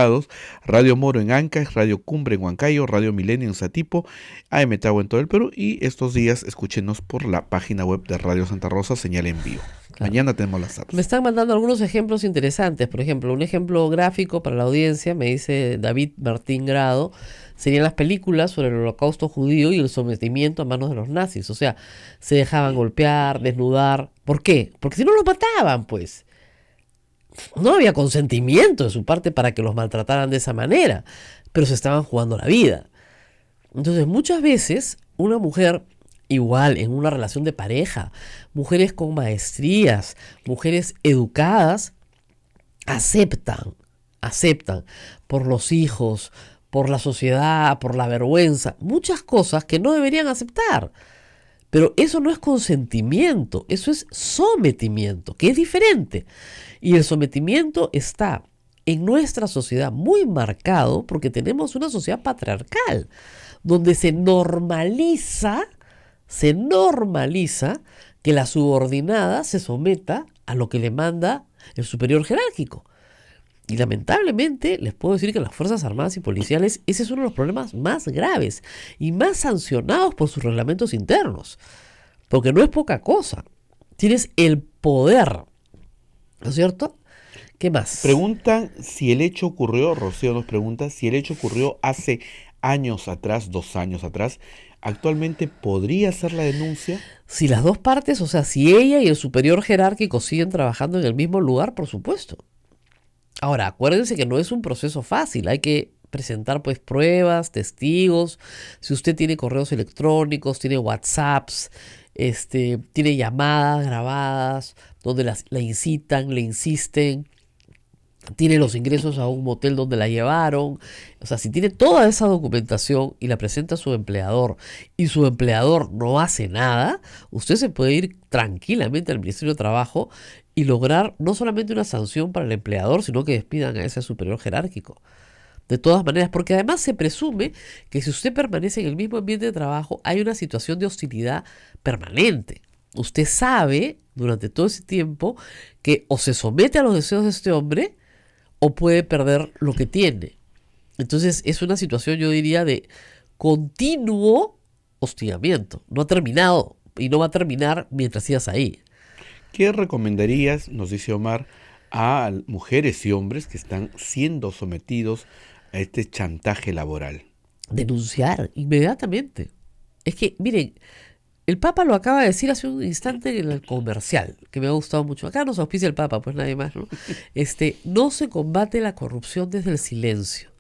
Radio Moro en Ancash, Radio Cumbre en Huancayo, Radio Milenio en Satipo, AM Tagua en todo el Perú, y estos días escúchenos por la página web de Radio Santa Rosa, señal en vivo. Claro. Mañana tenemos las apps. Me están mandando algunos ejemplos interesantes. Por ejemplo, un ejemplo gráfico para la audiencia, me dice David Martín Grado, serían las películas sobre el holocausto judío y el sometimiento a manos de los nazis. O sea, se dejaban golpear, desnudar. ¿Por qué? Porque si no los mataban, pues. No había consentimiento de su parte para que los maltrataran de esa manera, pero se estaban jugando la vida. Entonces, muchas veces, una mujer, igual en una relación de pareja, mujeres con maestrías, mujeres educadas, aceptan por los hijos, por la sociedad, por la vergüenza, muchas cosas que no deberían aceptar. Pero eso no es consentimiento, eso es sometimiento, que es diferente. Y el sometimiento está en nuestra sociedad muy marcado porque tenemos una sociedad patriarcal, donde se normaliza que la subordinada se someta a lo que le manda el superior jerárquico. Y lamentablemente les puedo decir que en las Fuerzas Armadas y Policiales ese es uno de los problemas más graves y más sancionados por sus reglamentos internos. Porque no es poca cosa. Tienes el poder, ¿no es cierto? ¿Qué más? Preguntan si el hecho ocurrió, Rocío nos pregunta, si el hecho ocurrió hace años atrás, 2 años atrás, ¿actualmente podría ser la denuncia? Si las dos partes, o sea, si ella y el superior jerárquico siguen trabajando en el mismo lugar, por supuesto. Ahora, acuérdense que no es un proceso fácil, hay que presentar pues pruebas, testigos, si usted tiene correos electrónicos, tiene WhatsApps, tiene llamadas grabadas donde la incitan, le insisten, tiene los ingresos a un motel donde la llevaron, o sea, si tiene toda esa documentación y la presenta a su empleador y su empleador no hace nada, usted se puede ir tranquilamente al Ministerio de Trabajo y lograr no solamente una sanción para el empleador, sino que despidan a ese superior jerárquico. De todas maneras, porque además se presume que si usted permanece en el mismo ambiente de trabajo, hay una situación de hostilidad permanente. Usted sabe durante todo ese tiempo que o se somete a los deseos de este hombre o puede perder lo que tiene. Entonces es una situación, yo diría, de continuo hostigamiento. No ha terminado y no va a terminar mientras sigas ahí. ¿Qué recomendarías, nos dice Omar, a mujeres y hombres que están siendo sometidos a este chantaje laboral? Denunciar inmediatamente. Es que, miren, el Papa lo acaba de decir hace un instante en el comercial, que me ha gustado mucho. Acá nos auspicia el Papa, pues nadie más, ¿no? No se combate la corrupción desde el silencio.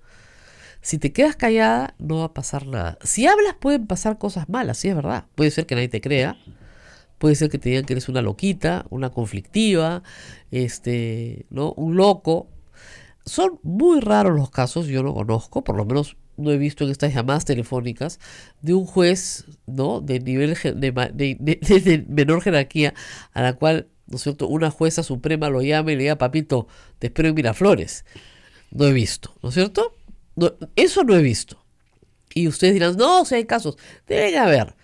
Si te quedas callada, no va a pasar nada. Si hablas, pueden pasar cosas malas, sí es verdad. Puede ser que nadie te crea. Puede ser que te digan que eres una loquita, una conflictiva, ¿no? Un loco. Son muy raros los casos, yo no conozco, por lo menos no he visto en estas llamadas telefónicas de un juez, ¿no? De nivel de menor jerarquía, a la cual, ¿no es cierto?, una jueza suprema lo llama y le diga: papito, te espero en Miraflores. No he visto, ¿no es cierto? No, eso no he visto. Y ustedes dirán: no, si hay casos, deben haber,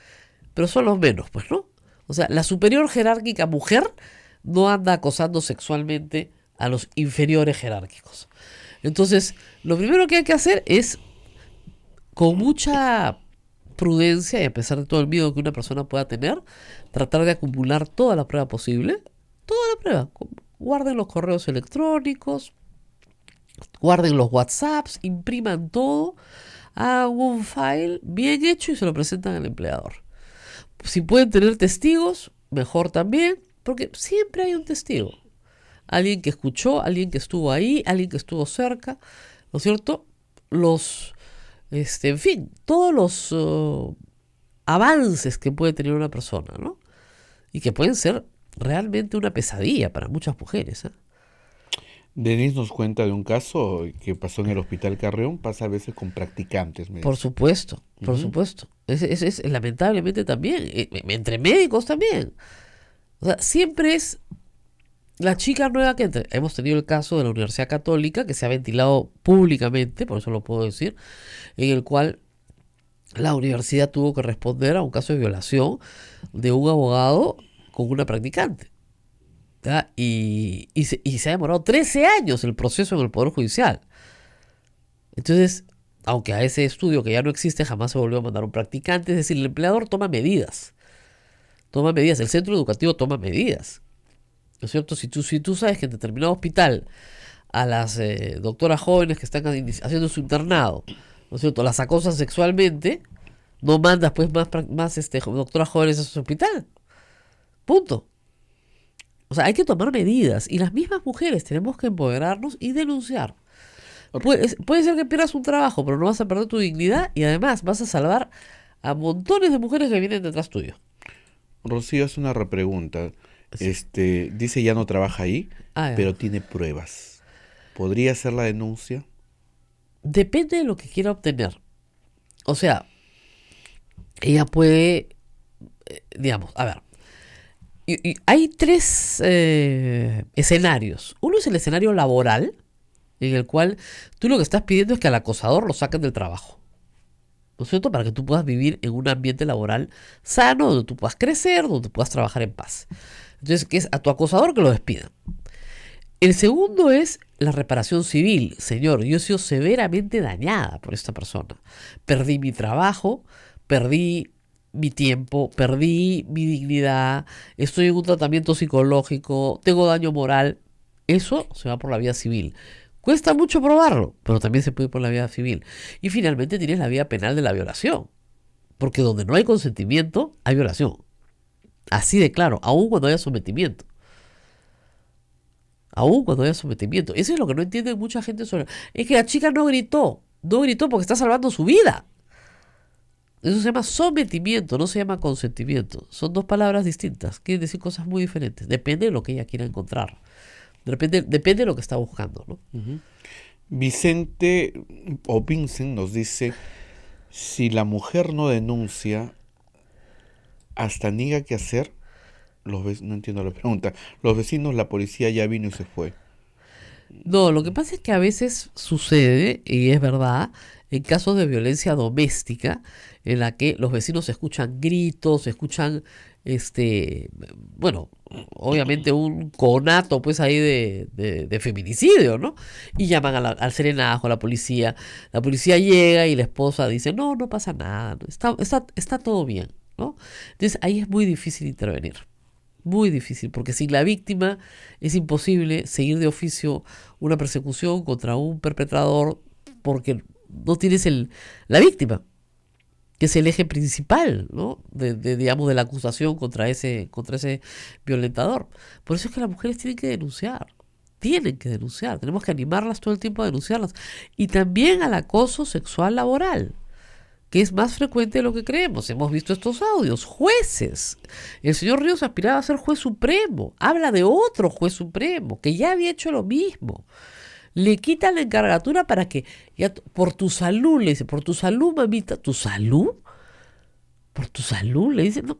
pero son los menos, pues, ¿no? O sea, la superior jerárquica mujer no anda acosando sexualmente a los inferiores jerárquicos. Entonces, lo primero que hay que hacer es, con mucha prudencia y a pesar de todo el miedo que una persona pueda tener, tratar de acumular toda la prueba posible. Toda la prueba. Guarden los correos electrónicos, guarden los WhatsApps, impriman todo, hagan un file bien hecho y se lo presentan al empleador. Si pueden tener testigos, mejor también, porque siempre hay un testigo. Alguien que escuchó, alguien que estuvo ahí, alguien que estuvo cerca, ¿no es cierto? Los en fin, todos los avances que puede tener una persona, ¿no? Y que pueden ser realmente una pesadilla para muchas mujeres, ¿eh? Denise nos cuenta de un caso que pasó en el Hospital Carreón, pasa a veces con practicantes. Me Por dice. supuesto, por supuesto. Es lamentablemente también, entre médicos también. O sea, siempre es la chica nueva que entra. Hemos tenido el caso de la Universidad Católica, que se ha ventilado públicamente, por eso lo puedo decir, en el cual la universidad tuvo que responder a un caso de violación de un abogado con una practicante. ¿Ya? Y se ha demorado 13 años el proceso en el Poder Judicial. Entonces, aunque a ese estudio que ya no existe jamás se volvió a mandar un practicante, es decir, el empleador toma medidas, el centro educativo toma medidas, ¿no es cierto? Si tú sabes que en determinado hospital a las doctoras jóvenes que están haciendo su internado, ¿no es cierto?, las acosan sexualmente, no mandas pues más doctoras jóvenes a su hospital, punto. O sea, hay que tomar medidas y las mismas mujeres tenemos que empoderarnos y denunciar. Puede ser que pierdas un trabajo, pero no vas a perder tu dignidad y además vas a salvar a montones de mujeres que vienen detrás tuyo. Rocío hace una repregunta. Sí. Dice ya no trabaja ahí, Ya. pero tiene pruebas. ¿Podría hacer la denuncia? Depende de lo que quiera obtener. O sea, ella puede, digamos, a ver, y hay tres escenarios. Uno es el escenario laboral, en el cual tú lo que estás pidiendo es que al acosador lo saquen del trabajo, ¿no es cierto? Para que tú puedas vivir en un ambiente laboral sano, donde tú puedas crecer, donde puedas trabajar en paz. Entonces, que es a tu acosador que lo despidan. El segundo es la reparación civil. Señor, yo he sido severamente dañada por esta persona. Perdí mi trabajo, perdí mi tiempo, perdí mi dignidad, estoy en un tratamiento psicológico, tengo daño moral. Eso se va por la vía civil. Cuesta mucho probarlo, pero también se puede ir por la vía civil. Y finalmente tienes la vía penal de la violación. Porque donde no hay consentimiento, hay violación. Así de claro, aun cuando haya sometimiento. Aun cuando haya sometimiento. Eso es lo que no entiende mucha gente sobre... Es que la chica no gritó porque está salvando su vida. Eso se llama sometimiento, no se llama consentimiento. Son dos palabras distintas, quieren decir cosas muy diferentes. Depende de lo que ella quiera encontrar. Depende de lo que está buscando, ¿no? Vicente o Vincent nos dice, si la mujer no denuncia, hasta niega qué hacer, no entiendo la pregunta, los vecinos, la policía ya vino y se fue. No, lo que pasa es que a veces sucede, y es verdad, en casos de violencia doméstica, en la que los vecinos escuchan gritos, escuchan, bueno, obviamente un conato pues ahí de feminicidio, ¿no? Y llaman al serenazgo, a la policía. La policía llega y la esposa dice, no pasa nada, ¿no? Está todo bien, ¿no? Entonces ahí es muy difícil intervenir. Muy difícil, porque sin la víctima es imposible seguir de oficio una persecución contra un perpetrador porque no tienes la víctima, que es el eje principal, ¿no? Digamos, de la acusación contra ese violentador. Por eso es que las mujeres tienen que denunciar. Tenemos que animarlas todo el tiempo a denunciarlas. Y también al acoso sexual laboral, que es más frecuente de lo que creemos. Hemos visto estos audios. Jueces. El señor Ríos aspiraba a ser juez supremo. Habla de otro juez supremo que ya había hecho lo mismo. Le quitan la encargatura para que, ya por tu salud, le dice, por tu salud, mamita. ¿Tu salud? Por tu salud, le dice, no,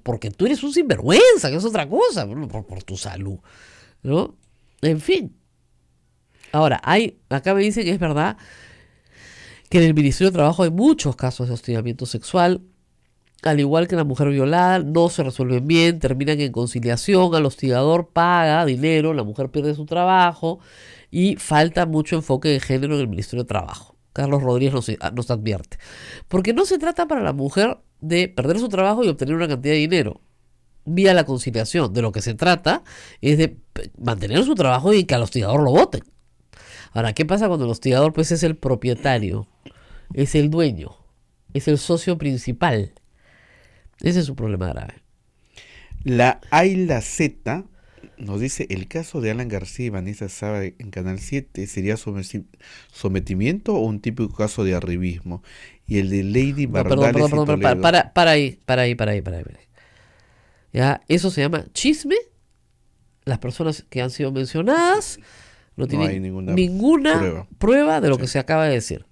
porque tú eres un sinvergüenza, que es otra cosa, por tu salud, ¿no? En fin. Ahora, acá me dicen que es verdad que en el Ministerio de Trabajo hay muchos casos de hostigamiento sexual, al igual que la mujer violada, no se resuelven bien, terminan en conciliación, al hostigador paga dinero, la mujer pierde su trabajo y falta mucho enfoque de género en el Ministerio de Trabajo. Carlos Rodríguez nos advierte. Porque no se trata para la mujer de perder su trabajo y obtener una cantidad de dinero vía la conciliación. De lo que se trata es de mantener su trabajo y que al hostigador lo voten. Ahora, ¿qué pasa cuando el hostigador pues es el propietario? Es el dueño, es el socio principal. Ese es su problema grave. La Ayla Z nos dice, el caso de Alan García y Vanessa Saba en Canal 7 sería sometimiento o un típico caso de arribismo. Y el de Lady No, Bardales y perdón, Toledo. para ahí. Ya, eso se llama chisme. Las personas que han sido mencionadas no No tienen hay ninguna ninguna prueba de lo que Sí. se acaba de decir.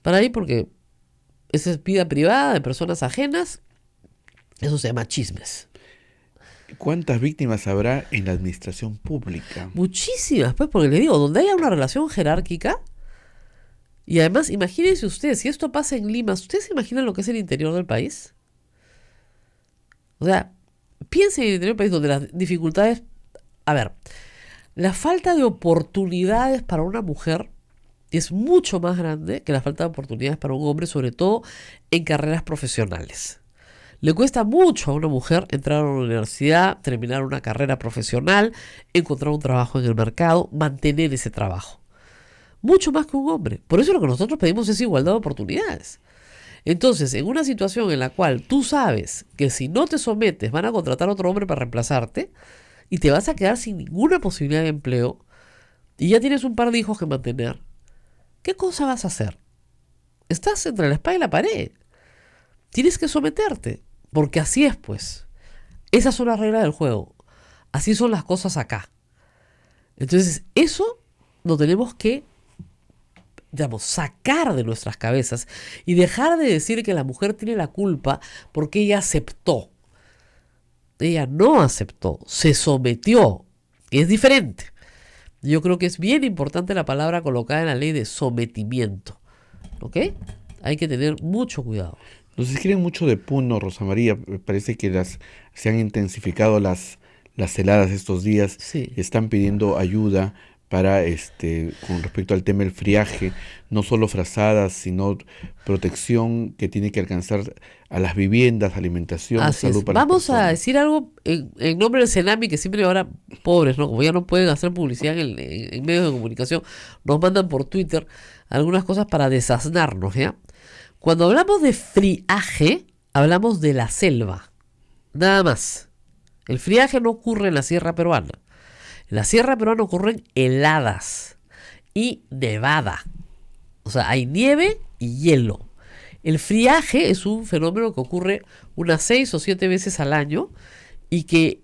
Para ahí, porque esa es vida privada de personas ajenas. Eso se llama chismes. ¿Cuántas víctimas habrá en la administración pública? Muchísimas, pues, porque le digo, donde haya una relación jerárquica. Y además, imagínense ustedes, si esto pasa en Lima, ¿ustedes se imaginan lo que es el interior del país? O sea, piensen en el interior del país donde las dificultades... A ver, la falta de oportunidades para una mujer es mucho más grande que la falta de oportunidades para un hombre, sobre todo en carreras profesionales. Le cuesta mucho a una mujer entrar a una universidad, terminar una carrera profesional, encontrar un trabajo en el mercado, mantener ese trabajo. Mucho más que un hombre. Por eso lo que nosotros pedimos es igualdad de oportunidades. Entonces, en una situación en la cual tú sabes que si no te sometes van a contratar a otro hombre para reemplazarte y te vas a quedar sin ninguna posibilidad de empleo y ya tienes un par de hijos que mantener, ¿qué cosa vas a hacer? Estás entre la espada y la pared. Tienes que someterte, porque así es, pues. Esas son las reglas del juego. Así son las cosas acá. Entonces, eso lo tenemos que, digamos, sacar de nuestras cabezas y dejar de decir que la mujer tiene la culpa porque ella aceptó. Ella no aceptó, se sometió, que es diferente. Yo creo que es bien importante la palabra colocada en la ley de sometimiento. ¿Ok? Hay que tener mucho cuidado. Nos escriben mucho de Puno, Rosa María. Me parece que se han intensificado las heladas estos días. Sí. Están pidiendo ayuda para con respecto al tema del friaje, no solo frazadas, sino protección que tiene que alcanzar a las viviendas, alimentación, Así salud es. para las Vamos a personas. decir algo en nombre del Senami, que siempre ahora, pobres, ¿no? Como ya no pueden hacer publicidad en medios de comunicación, nos mandan por Twitter algunas cosas para desasnarnos, ¿ya? Cuando hablamos de friaje, hablamos de la selva. Nada más. El friaje no ocurre en la sierra peruana. En la sierra peruana ocurren heladas y nevada. O sea, hay nieve y hielo. El friaje es un fenómeno que ocurre unas 6 o 7 veces al año y que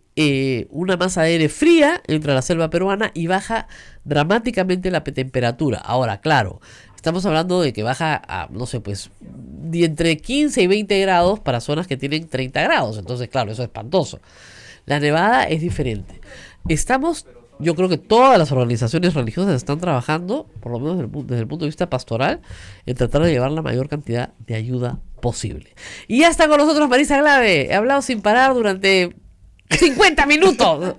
una masa de aire fría entra a la selva peruana y baja dramáticamente la temperatura. Ahora, claro, estamos hablando de que baja a, no sé, pues, de entre 15 y 20 grados para zonas que tienen 30 grados. Entonces, claro, eso es espantoso. La nevada es diferente. Yo creo que todas las organizaciones religiosas están trabajando, por lo menos desde el punto de vista pastoral, en tratar de llevar la mayor cantidad de ayuda posible. Y ya está con nosotros Marisa Glave. He hablado sin parar durante 50 minutos.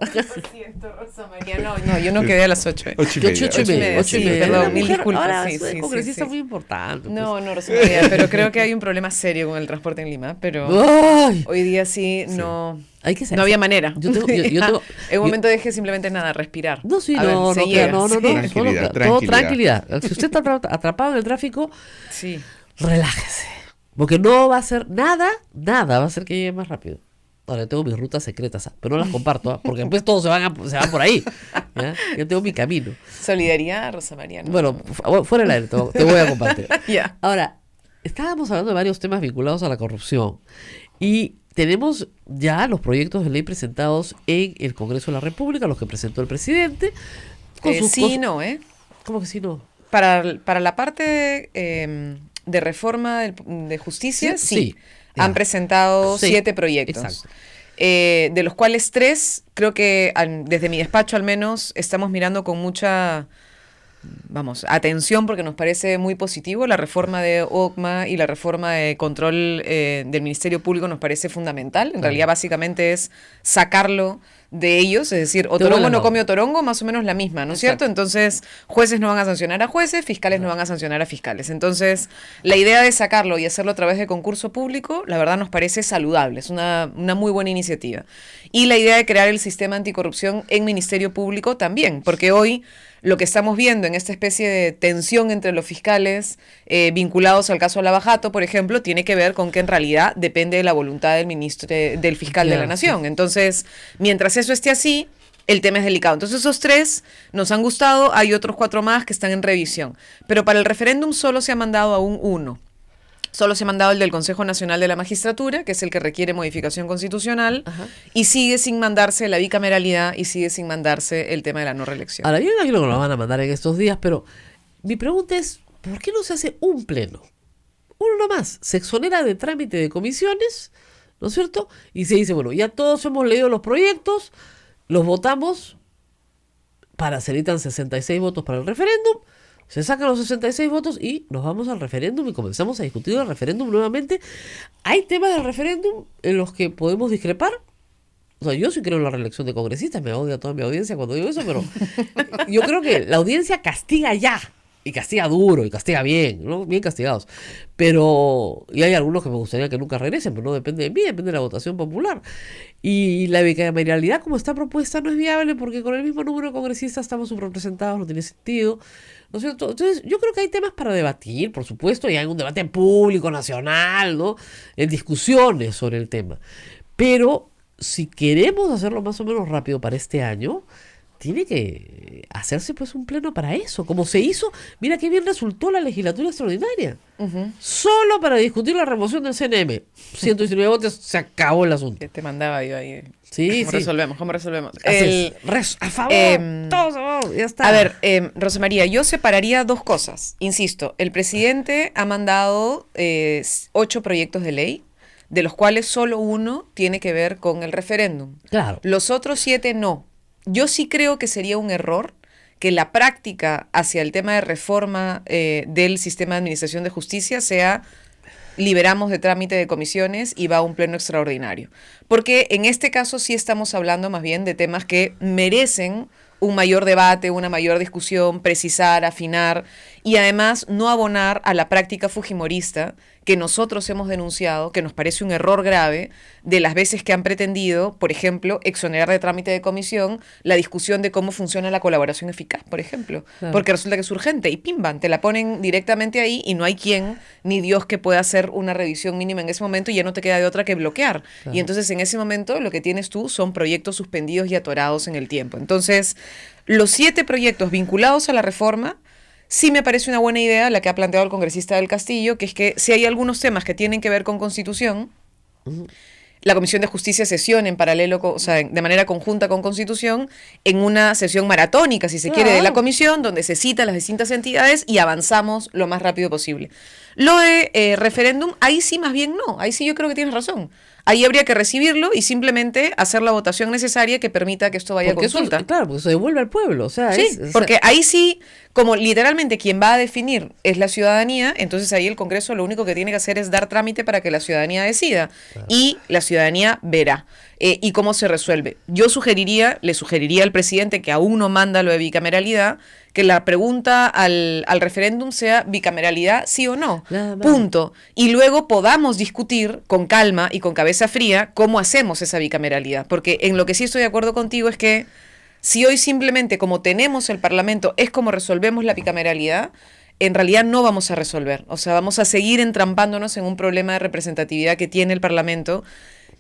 Rosa María, no, yo no quedé a las 8. 8:30. Sí, perdón, Una mil mujer, disculpas. ahora Sí, soy sí, congresista sí. muy importante. pues. No, Rosa María, pero creo que hay un problema serio con el transporte en Lima, pero Ay, hoy día sí, no hay que no había manera. Yo tengo- En un momento dejé simplemente nada, respirar. No, sí, A ver, no, se no, llega, no, sí. Tranquilidad, todo tranquilidad. tranquilidad. Si usted está atrapado en el tráfico, Sí. relájese. Porque no va a hacer nada va a hacer que llegue más rápido. Ahora, yo tengo mis rutas secretas, pero no las comparto, porque después todos se van por ahí. ¿Ya? Yo tengo mi camino. Solidaridad, Rosa María. ¿no? Bueno, fuera del aire, te voy a compartir. Ya. Ahora, estábamos hablando de varios temas vinculados a la corrupción y tenemos ya los proyectos de ley presentados en el Congreso de la República, los que presentó el presidente. Sí, no, ¿eh? ¿Cómo que sí, no? Para la parte de reforma de justicia, sí. Ya. Han presentado Sí, 7 proyectos. exacto. De los cuales 3, creo que desde mi despacho al menos, estamos mirando con mucha, atención, porque nos parece muy positivo. La reforma de OCMA y la reforma de control del Ministerio Público nos parece fundamental. En realidad, básicamente es sacarlo de ellos, es decir, o Te vuela torongo no la come o torongo, más o menos la misma, ¿no es cierto? Entonces, jueces no van a sancionar a jueces, fiscales no van a sancionar a fiscales. Entonces, la idea de sacarlo y hacerlo a través de concurso público, la verdad nos parece saludable, es una muy buena iniciativa. Y la idea de crear el sistema anticorrupción en Ministerio Público también, porque hoy lo que estamos viendo en esta especie de tensión entre los fiscales vinculados al caso Lava Jato, por ejemplo, tiene que ver con que en realidad depende de la voluntad del fiscal de la Claro, nación. Entonces, mientras proceso esté así, el tema es delicado. Entonces esos 3 nos han gustado, hay otros 4 más que están en revisión. Pero para el referéndum solo se ha mandado aún 1. Solo se ha mandado el del Consejo Nacional de la Magistratura, que es el que requiere modificación constitucional, y sigue sin mandarse la bicameralidad y sigue sin mandarse el tema de la no reelección. Ahora, yo imagino que lo van a mandar en estos días, pero mi pregunta es, ¿por qué no se hace un pleno? Uno nomás, se exonera de trámite de comisiones, ¿no es cierto? Y se dice, bueno, ya todos hemos leído los proyectos, los votamos, se necesitan 66 votos para el referéndum, se sacan los 66 votos y nos vamos al referéndum y comenzamos a discutir el referéndum nuevamente. Hay temas del referéndum en los que podemos discrepar. O sea, yo sí creo en la reelección de congresistas, me odia toda mi audiencia cuando digo eso, pero yo creo que la audiencia castiga ya, y castiga duro, y castiga bien, ¿no? Bien castigados. Pero, y hay algunos que me gustaría que nunca regresen, pero no depende de mí, depende de la votación popular. Y la bicameralidad como está propuesta no es viable porque con el mismo número de congresistas estamos subrepresentados, no tiene sentido, ¿no es cierto? Entonces, yo creo que hay temas para debatir, por supuesto, y hay un debate público, nacional, ¿no? En discusiones sobre el tema. Pero, si queremos hacerlo más o menos rápido para este año, tiene que hacerse pues un pleno para eso, como se hizo. Mira qué bien resultó la legislatura extraordinaria. Solo para discutir la remoción del CNM. 119 votos, se acabó el asunto. Te mandaba yo ahí. Sí, ¿Cómo resolvemos? ¿Cómo resolvemos? A favor, todos a favor, ya está. A ver, Rosa María, yo separaría 2 cosas. Insisto, el presidente ha mandado 8 proyectos de ley, de los cuales solo 1 tiene que ver con el referéndum. Claro. Los otros 7 no. Yo sí creo que sería un error que la práctica hacia el tema de reforma del sistema de administración de justicia sea liberamos de trámite de comisiones y va a un pleno extraordinario. Porque en este caso sí estamos hablando más bien de temas que merecen un mayor debate, una mayor discusión, precisar, afinar y además no abonar a la práctica fujimorista que nosotros hemos denunciado, que nos parece un error grave de las veces que han pretendido, por ejemplo, exonerar de trámite de comisión la discusión de cómo funciona la colaboración eficaz, por ejemplo, Claro. porque resulta que es urgente y pimban, te la ponen directamente ahí y no hay quien ni Dios que pueda hacer una revisión mínima en ese momento y ya no te queda de otra que bloquear. Claro. Y entonces en ese momento lo que tienes tú son proyectos suspendidos y atorados en el tiempo. Entonces, los 7 proyectos vinculados a la reforma sí me parece una buena idea la que ha planteado el congresista del Castillo, que es que si hay algunos temas que tienen que ver con Constitución, la Comisión de Justicia sesione en paralelo, o sea, de manera conjunta con Constitución, en una sesión maratónica, si se quiere, de la comisión, donde se citan las distintas entidades y avanzamos lo más rápido posible. Lo de referéndum, ahí sí más bien no, ahí sí yo creo que tienes razón. Ahí habría que recibirlo y simplemente hacer la votación necesaria que permita que esto vaya Porque a consulta. eso, claro, porque se devuelve al pueblo. O sea, Sí, porque ahí sí, como literalmente quien va a definir es la ciudadanía, entonces ahí el Congreso lo único que tiene que hacer es dar trámite para que la ciudadanía decida. Y la ciudadanía verá. Y cómo se resuelve. Yo le sugeriría al presidente que aún no manda lo de bicameralidad, que la pregunta al referéndum sea bicameralidad sí o no. Nada más. Punto. Y luego podamos discutir con calma y con cabeza fría cómo hacemos esa bicameralidad. Porque en lo que sí estoy de acuerdo contigo es que si hoy simplemente como tenemos el Parlamento es como resolvemos la bicameralidad, en realidad no vamos a resolver. O sea, vamos a seguir entrampándonos en un problema de representatividad que tiene el Parlamento,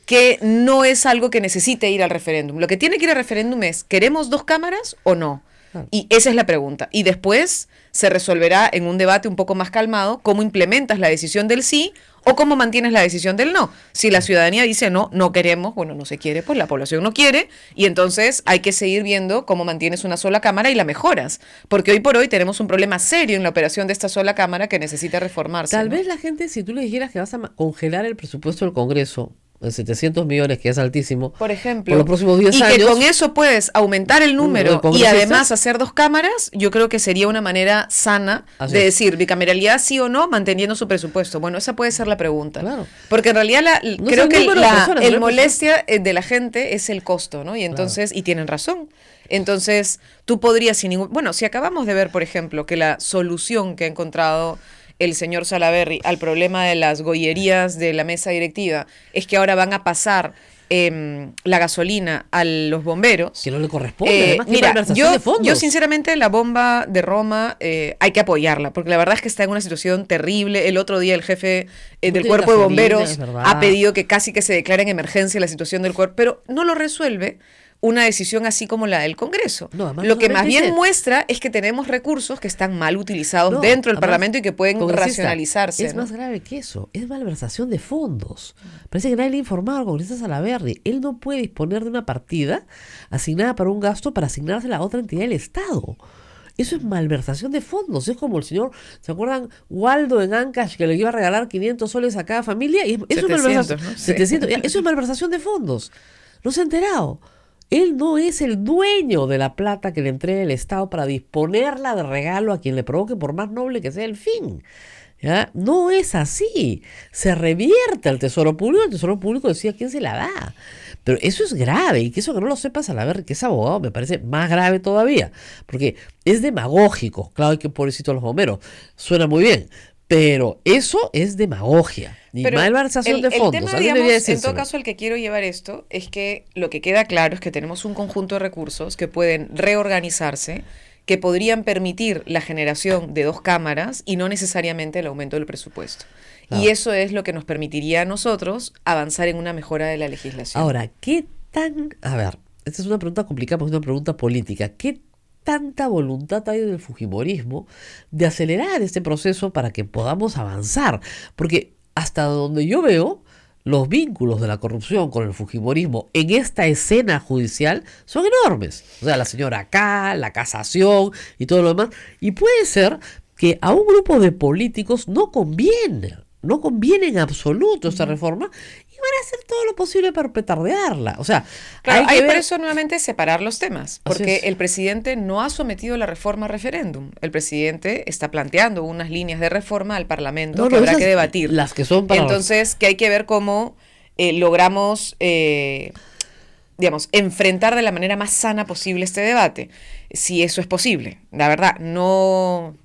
que no es algo que necesite ir al referéndum. Lo que tiene que ir al referéndum es, ¿queremos 2 cámaras o no? Y esa es la pregunta. Y después se resolverá en un debate un poco más calmado cómo implementas la decisión del sí o cómo mantienes la decisión del no. Si la ciudadanía dice no, no queremos, bueno, no se quiere, pues la población no quiere y entonces hay que seguir viendo cómo mantienes una sola cámara y la mejoras. Porque hoy por hoy tenemos un problema serio en la operación de esta sola cámara que necesita reformarse. Tal ¿no? vez la gente, si tú le dijeras que vas a congelar el presupuesto del Congreso en 700 millones, que es altísimo, Por ejemplo, por los próximos 10 y años. que con eso puedes aumentar el número y congresistas. además hacer 2 cámaras, yo creo que sería una manera sana Así de es. decir bicameralidad sí o no, manteniendo su presupuesto. Bueno, esa puede ser la pregunta. Claro. Porque en realidad No creo es el que número de personas, el no es molestia de la gente es el costo, ¿no? Y entonces, y tienen razón. Entonces, tú podrías sin ningún... Bueno, si acabamos de ver, por ejemplo, que la solución que ha encontrado el señor Salaverry al problema de las gollerías de la mesa directiva es que ahora van a pasar la gasolina a los bomberos. Que no le corresponde, además, que hay Mira, malversación de fondos. yo sinceramente la bomba de Roma hay que apoyarla, porque la verdad es que está en una situación terrible. El otro día el jefe del tiene cuerpo de gasolina, bomberos es verdad. ha pedido que casi que se declare en emergencia la situación del cuerpo, pero no lo resuelve una decisión así como la del Congreso. No, además Lo no que más solamente bien muestra es que tenemos recursos que están mal utilizados No, dentro del además, Parlamento y que pueden congresista, racionalizarse. Es ¿no? más grave que eso, es malversación de fondos. Parece que nadie le ha informado al congresista Salaverry. Él no puede disponer de una partida asignada para un gasto para asignársela a otra entidad del Estado. Eso es malversación de fondos. Es como el señor, ¿se acuerdan? Waldo en Ancash, que le iba a regalar 500 soles a cada familia. Y eso 700, es malversación. ¿no? Sí. 700, eso es malversación de fondos. No se ha enterado. Él no es el dueño de la plata que le entrega el Estado para disponerla de regalo a quien le provoque, por más noble que sea el fin. ¿Ya? No es así. Se revierte al Tesoro Público, el Tesoro Público decide a quién se la da. Pero eso es grave, y que eso que no lo sepas a la ver que es abogado me parece más grave todavía, porque es demagógico. Claro que pobrecito los bomberos, suena muy bien, pero eso es demagogia y Pero malversación de el fondos. tema, Alguien digamos, debería en todo decírselo. caso, al que quiero llevar esto es que lo que queda claro es que tenemos un conjunto de recursos que pueden reorganizarse, que podrían permitir la generación de 2 cámaras y no necesariamente el aumento del presupuesto. Claro. Y eso es lo que nos permitiría a nosotros avanzar en una mejora de la legislación. Ahora, ¿qué tan...? A ver, esta es una pregunta complicada porque es una pregunta política. ¿Qué tanta voluntad hay del fujimorismo de acelerar este proceso para que podamos avanzar? Porque hasta donde yo veo, los vínculos de la corrupción con el fujimorismo en esta escena judicial son enormes. O sea, la señora acá, la casación y todo lo demás. Y puede ser que a un grupo de políticos no conviene en absoluto esta reforma y van a hacer todo lo posible para petardearla. O sea, Claro, hay hay que por ver... eso nuevamente separar los temas, Así porque es. el presidente no ha sometido la reforma a referéndum. El presidente está planteando unas líneas de reforma al Parlamento que habrá esas, que debatir. las que son para... Entonces, que hay que ver cómo logramos, digamos, enfrentar de la manera más sana posible este debate, si eso es posible. La verdad, no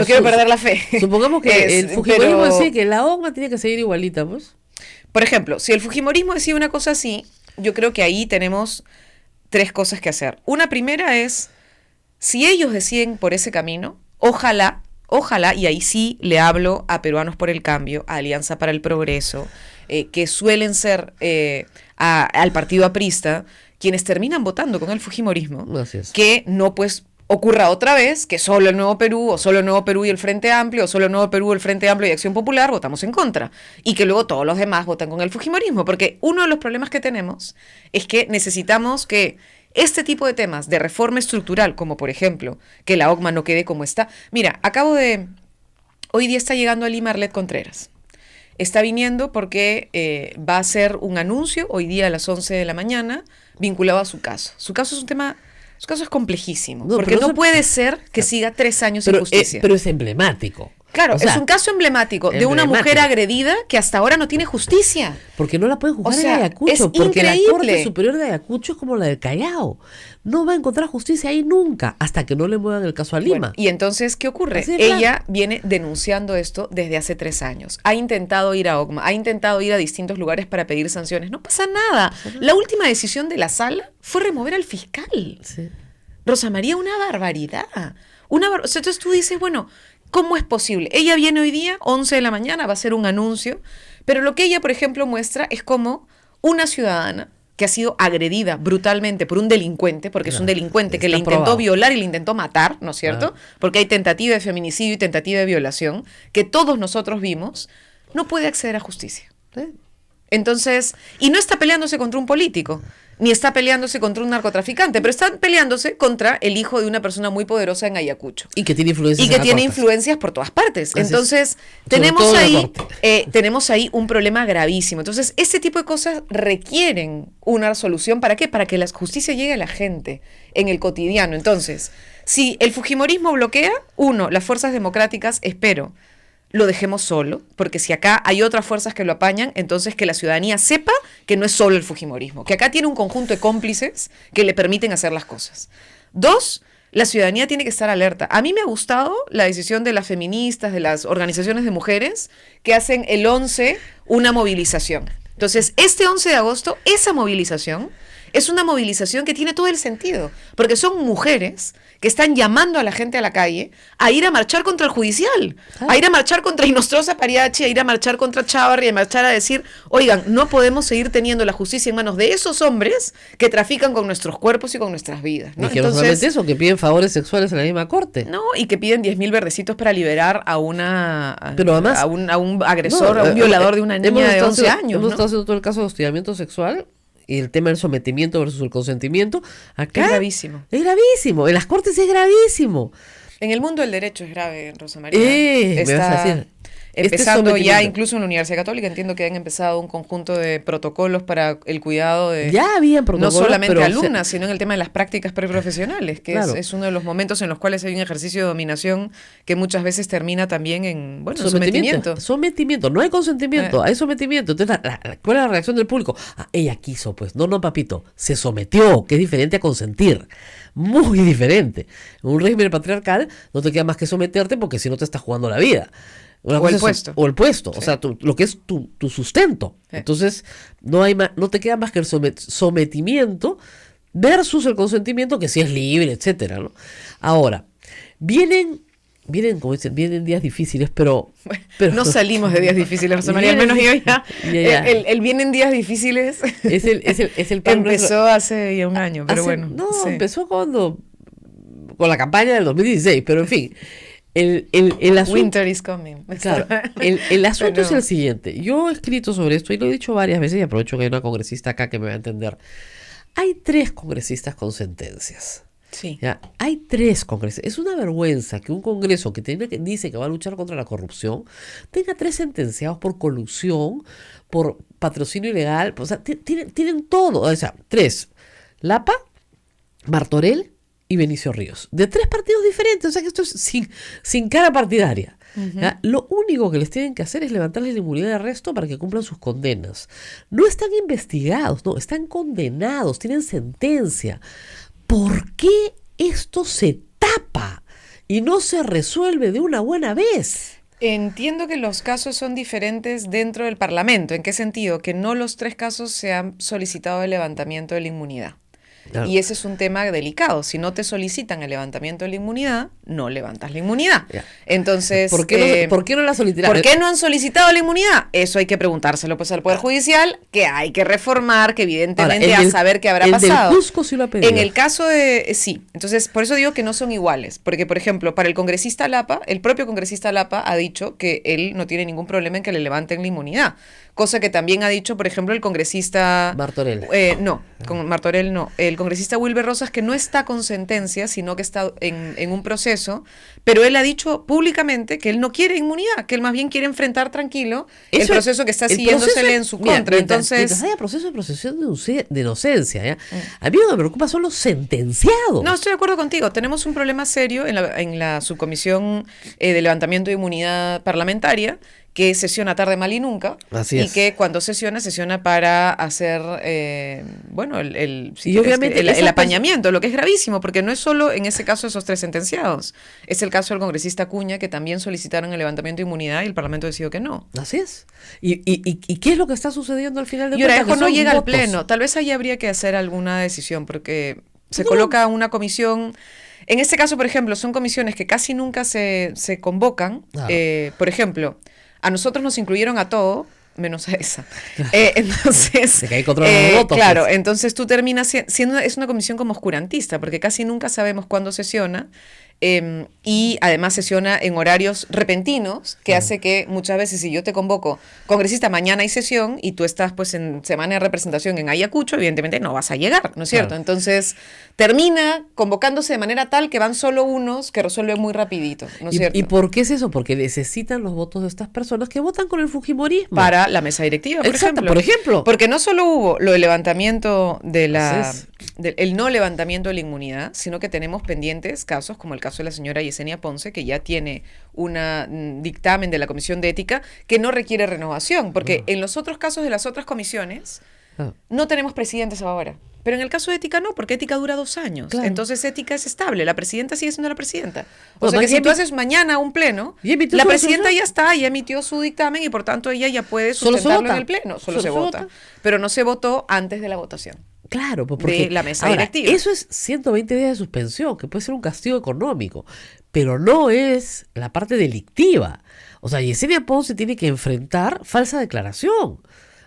quiero perder la fe. Supongamos que el fujimorismo pero- decide que la OGMA tiene que seguir igualita, pues. Por ejemplo, si el fujimorismo decide una cosa así, yo creo que ahí tenemos 3 cosas que hacer. Una primera es, si ellos deciden por ese camino, ojalá, y ahí sí le hablo a Peruanos por el Cambio, a Alianza para el Progreso, que suelen ser al partido aprista, quienes terminan votando con el fujimorismo, Así es. que no pues ocurra otra vez que solo el Nuevo Perú, o solo el Nuevo Perú y el Frente Amplio, o solo el Nuevo Perú, el Frente Amplio y Acción Popular votamos en contra, y que luego todos los demás votan con el fujimorismo, porque uno de los problemas que tenemos es que necesitamos que este tipo de temas de reforma estructural, como por ejemplo, que la OCMA no quede como está. Mira, hoy día está llegando a Lima Arlet Contreras. Está viniendo porque va a hacer un anuncio hoy día a las 11 de la mañana vinculado a su caso. Su caso es complejísimo, No, porque pero no eso- puede ser que siga 3 años sin justicia. Pero es emblemático. Claro, O sea, es un caso emblemático de una mujer emblemático. agredida que hasta ahora no tiene justicia. Porque no la pueden juzgar O sea, en Ayacucho, es porque la increíble. Corte Superior de Ayacucho es como la del Callao. No va a encontrar justicia ahí nunca, hasta que no le muevan el caso a Lima. Bueno, y entonces, ¿qué ocurre? Así de Ella viene denunciando esto desde hace 3 años. Ha intentado ir a OCMA, ha intentado ir a distintos lugares para pedir sanciones. No pasa nada. La última decisión de la sala fue remover al fiscal. Sí. Rosa María, una barbaridad. O sea, entonces tú dices, bueno, ¿cómo es posible? Ella viene hoy día, 11 de la mañana, va a hacer un anuncio, pero lo que ella, por ejemplo, muestra es cómo una ciudadana que ha sido agredida brutalmente por un delincuente, porque es un delincuente que está le intentó probado. violar y le intentó matar, ¿no es cierto? Porque hay tentativa de feminicidio y tentativa de violación, que todos nosotros vimos, no puede acceder a justicia. Entonces, y no está peleándose contra un político, ni está peleándose contra un narcotraficante, pero está peleándose contra el hijo de una persona muy poderosa en Ayacucho. Y que tiene influencias Y que en la tiene Corte. influencias por todas partes. Así es. Entonces, Sobre tenemos todo en la ahí, Corte. tenemos ahí un problema gravísimo. Entonces, ese tipo de cosas requieren una solución. ¿Para qué? Para que la justicia llegue a la gente en el cotidiano. Entonces, si el fujimorismo bloquea, las fuerzas democráticas, espero, lo dejemos solo, porque si acá hay otras fuerzas que lo apañan, entonces que la ciudadanía sepa que no es solo el fujimorismo, que acá tiene un conjunto de cómplices que le permiten hacer las cosas. 2, la ciudadanía tiene que estar alerta. A mí me ha gustado la decisión de las feministas, de las organizaciones de mujeres, que hacen el 11 una movilización. Entonces, este 11 de agosto, esa movilización es una movilización que tiene todo el sentido, porque son mujeres que están llamando a la gente a la calle a ir a marchar contra el judicial, a ir a marchar contra Inostroza Pariachi, a ir a marchar contra Chávarri, a marchar a decir, oigan, no podemos seguir teniendo la justicia en manos de esos hombres que trafican con nuestros cuerpos y con nuestras vidas, ¿no? Y que no solamente eso, que piden favores sexuales en la misma corte. No, y que piden 10.000 verdecitos para liberar a Pero además, a un agresor, a un violador de una niña de 11 años. Hemos ¿no? estado haciendo todo el caso de hostigamiento sexual y el tema del sometimiento versus el consentimiento. Acá Es gravísimo. Es gravísimo. En las cortes es gravísimo. En el mundo del derecho es grave, Rosa María. Me vas a decir. Empezando ya sometimiento. incluso en la Universidad Católica, entiendo que han empezado un conjunto de protocolos para el cuidado de Ya habían protocolos, no solamente pero alumnas, sino en el tema de las prácticas preprofesionales, que Claro. es uno de los momentos en los cuales hay un ejercicio de dominación que muchas veces termina también en, bueno, sometimiento. Sometimiento, no hay consentimiento, hay sometimiento. Entonces, ¿cuál es la reacción del público? Ella quiso, pues. No, papito, se sometió, que es diferente a consentir. Muy diferente. En un régimen patriarcal no te queda más que someterte porque si no te estás jugando la vida. Una O cosa el es- puesto. O el puesto, Sí. o sea, lo que es tu sustento. Sí. Entonces, no te queda más que el sometimiento versus el consentimiento, que sí es libre, etcétera, ¿no? Ahora, vienen, como dicen, vienen días difíciles, pero No salimos de días difíciles, Rosa María, al Vienen- menos yo ya. Ya. El vienen días difíciles es el pan nuestro. empezó hace ya un año, pero Hace- bueno. No, sí. empezó con la campaña del 2016, pero en fin. El asunto, Winter is coming. claro, el asunto Pero- es el siguiente. Yo he escrito sobre esto y lo he dicho varias veces y aprovecho que hay una congresista acá que me va a entender. Hay 3 congresistas con sentencias. Sí. ¿Ya? Hay 3 congresistas. Es una vergüenza que un congreso que dice que va a luchar contra la corrupción tenga 3 sentenciados por colusión, por patrocinio ilegal. O sea, tienen todo. O sea, 3. Lapa, Martorell y Benicio Ríos. De 3 partidos diferentes. O sea que esto es sin cara partidaria. ¿Ya? Lo único que les tienen que hacer es levantarles la inmunidad de arresto para que cumplan sus condenas. No están investigados, no, están condenados, tienen sentencia. ¿Por qué esto se tapa y no se resuelve de una buena vez? Entiendo que los casos son diferentes dentro del Parlamento. ¿En qué sentido? Que no los 3 casos se han solicitado el levantamiento de la inmunidad. Claro. Y ese es un tema delicado. Si no te solicitan el levantamiento de la inmunidad, no levantas la inmunidad. Ya. Entonces, ¿Por qué no la solicitaron? ¿por qué no han solicitado la inmunidad? Eso hay que preguntárselo pues al Poder Judicial, que hay que reformar, que evidentemente Ahora, a saber qué habrá el pasado. del Cusco sí lo ha pedido. En el caso de, sí, entonces por eso digo que no son iguales, porque por ejemplo, para el congresista Lapa, el propio congresista Lapa ha dicho que él no tiene ningún problema en que le levanten la inmunidad, cosa que también ha dicho, por ejemplo, el congresista Martorell. no, con Martorell no, el congresista Wilber Rosas, que no está con sentencia, sino que está en un proceso, pero él ha dicho públicamente que él no quiere inmunidad, que él más bien quiere enfrentar tranquilo el proceso que está siguiéndosele en su contra. Entonces, mientras haya proceso de presunción de inocencia, ¿ya? A mí lo que me preocupa son los sentenciados. no, estoy de acuerdo contigo. Tenemos un problema serio en la subcomisión de levantamiento de inmunidad parlamentaria, que sesiona tarde, mal y nunca. Así y es. que cuando sesiona para hacer, bueno, si Y quieres, obviamente el esa apañamiento, lo que es gravísimo, porque no es solo en ese caso esos 3 sentenciados. Es el caso del congresista Acuña, que también solicitaron el levantamiento de inmunidad y el Parlamento decidió que no. Así es. ¿Y qué es lo que está sucediendo al final de Y Orejo cuentas? Que no son llega al votos. pleno. Tal vez ahí habría que hacer alguna decisión, porque se No. coloca una comisión. En este caso, por ejemplo, son comisiones que casi nunca se convocan. Claro. Por ejemplo, a nosotros nos incluyeron a todo, menos a esa. Entonces, De que ahí controlan los votos, claro, pues. entonces tú terminas siendo, es una comisión como oscurantista, porque casi nunca sabemos cuándo sesiona. Y además sesiona en horarios repentinos, que hace que muchas veces, si yo te convoco, congresista, mañana hay sesión y tú estás pues en semana de representación en Ayacucho, evidentemente no vas a llegar, ¿no es cierto? Claro. Entonces termina convocándose de manera tal que van solo unos que resuelven muy rapidito, ¿no es cierto? ¿Y por qué es eso? Porque necesitan los votos de estas personas que votan con el fujimorismo. Para la mesa directiva, por Exacto, ejemplo. por ejemplo. Porque no solo hubo lo del levantamiento de Así el no levantamiento de la inmunidad, sino que tenemos pendientes casos, como el caso de la señora Yesenia Ponce, que ya tiene un dictamen de la Comisión de Ética que no requiere renovación, porque en los otros casos de las otras comisiones Ah. no tenemos presidentes ahora. Pero en el caso de Ética no, porque Ética dura 2 años. Claro. Entonces Ética es estable, la presidenta sigue siendo la presidenta. O No, sea que más si ya tú emi- haces mañana un pleno, ¿Ya emitió la su presidenta resolución? ya está, ya emitió su dictamen y por tanto ella ya puede Solo se sustentarlo vota. en el pleno. Solo Solo se se vota. vota. Pero no se votó antes de la votación. Claro, pues porque de la mesa ahora, directiva. eso es 120 días de suspensión, que puede ser un castigo económico, pero no es la parte delictiva. O sea, Yesenia Ponce tiene que enfrentar falsa declaración.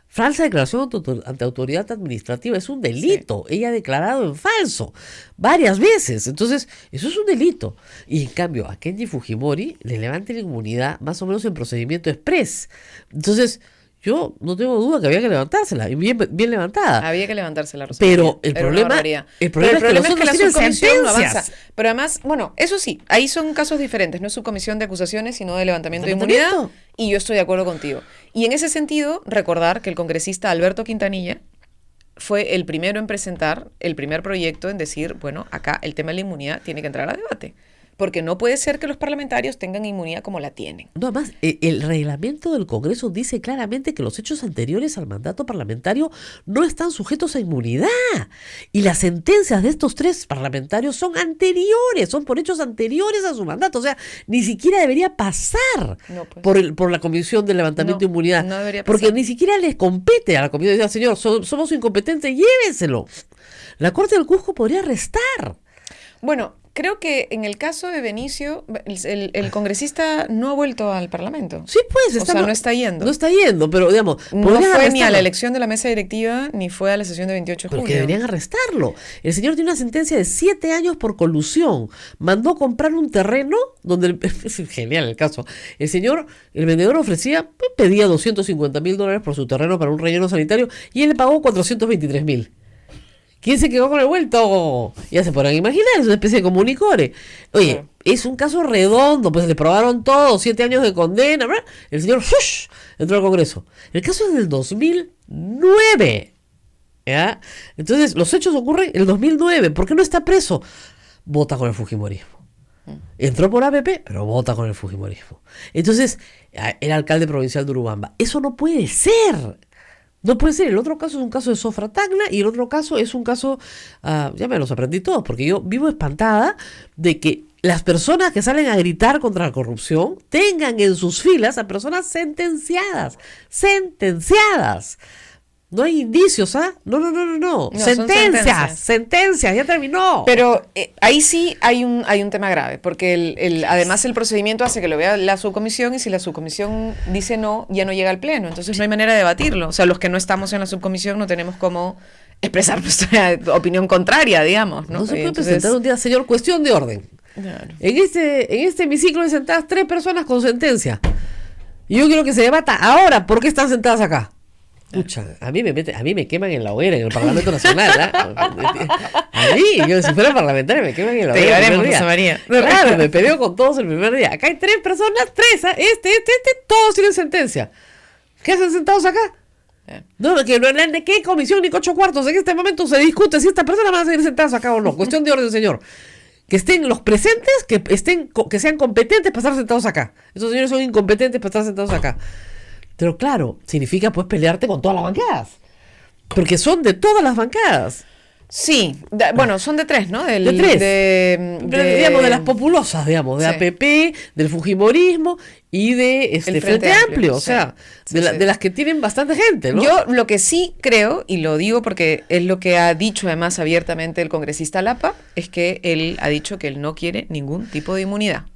Falsa declaración ante autoridad administrativa es un delito. Sí. Ella ha declarado en falso varias veces. Entonces, eso es un delito. Y en cambio, a Kenji Fujimori le levantan la inmunidad más o menos en procedimiento express. Entonces, yo no tengo duda que había que levantársela, y bien levantada. Había que levantársela, Rosa. Pero el problema es que la subcomisión no avanza. Pero además, bueno, eso sí, ahí son casos diferentes. No es subcomisión de acusaciones, sino de levantamiento de inmunidad. Y yo estoy de acuerdo contigo. Y en ese sentido, recordar que el congresista Alberto Quintanilla fue el primero en presentar el primer proyecto en decir, bueno, acá el tema de la inmunidad tiene que entrar a debate. Porque no puede ser que los parlamentarios tengan inmunidad como la tienen. No, además, el reglamento del Congreso dice claramente que los hechos anteriores al mandato parlamentario no están sujetos a inmunidad. Y las sentencias de estos 3 parlamentarios son anteriores, son por hechos anteriores a su mandato. O sea, ni siquiera debería pasar por la Comisión de Levantamiento de Inmunidad. No debería pasar. Porque ni siquiera les compete a la Comisión de decir, señor, somos incompetentes, llévenselo. La Corte del Cusco podría restar. Bueno, creo que en el caso de Benicio, el congresista no ha vuelto al Parlamento. Sí, pues. No está yendo. No está yendo, pero digamos... No fue ni a la elección de la mesa directiva, ni fue a la sesión de 28 de julio. Porque deberían arrestarlo. El señor tiene una sentencia de 7 años por colusión. Mandó comprar un terreno donde... Es genial el caso. El vendedor pedía $250,000 por su terreno para un relleno sanitario y él le pagó $423,000. ¿Quién se quedó con el vuelto? Ya se podrán imaginar, es una especie de comunicore. Oye, es un caso redondo, pues le probaron todo, 7 años de condena, ¿verdad? El señor entró al Congreso. El caso es del 2009. ¿Ya? Entonces, los hechos ocurren en el 2009. ¿Por qué no está preso? Vota con el fujimorismo. Entró por APP, pero vota con el fujimorismo. Entonces, era alcalde provincial de Urubamba. Eso no puede ser. No puede ser. El otro caso es un caso de Sofra Tacna y el otro caso es un caso, ya me los aprendí todos, porque yo vivo espantada de que las personas que salen a gritar contra la corrupción tengan en sus filas a personas sentenciadas. No hay indicios, No. Sentencias, ya terminó. Pero ahí sí hay un tema grave, porque además el procedimiento hace que lo vea la subcomisión y si la subcomisión dice no, ya no llega al pleno. Entonces no hay manera de debatirlo. O sea, los que no estamos en la subcomisión no tenemos cómo expresar nuestra opinión contraria, digamos, ¿no? No se puede presentar un día, señor, cuestión de orden. Claro. En este hemiciclo hay sentadas 3 personas con sentencia. Y yo quiero que se debata ahora por qué están sentadas acá. Escucha, a mí me queman en la hoguera en el Parlamento Nacional, A mí, yo si fuera parlamentario me queman en la hoguera. Te llevaremos, Rosa María. Claro, me peleo con todos el primer día. Acá hay 3 personas, 3, todos tienen sentencia. ¿Qué hacen sentados acá? No, ¿de qué comisión ni 8 cuartos? En este momento se discute si estas personas van a seguir sentadas acá o no. Cuestión de orden, señor. Que estén los presentes, que sean competentes para estar sentados acá. Esos señores son incompetentes para estar sentados acá. Pero claro, significa pues pelearte con todas las bancadas. Porque son de todas las bancadas. Sí, bueno, son de 3, ¿no? De 3. Digamos, de las populosas, digamos, de APP, del fujimorismo y de Frente Amplio. O sea, de las que tienen bastante gente, ¿no? Yo lo que sí creo, y lo digo porque es lo que ha dicho además abiertamente el congresista Lapa, es que él ha dicho que él no quiere ningún tipo de inmunidad.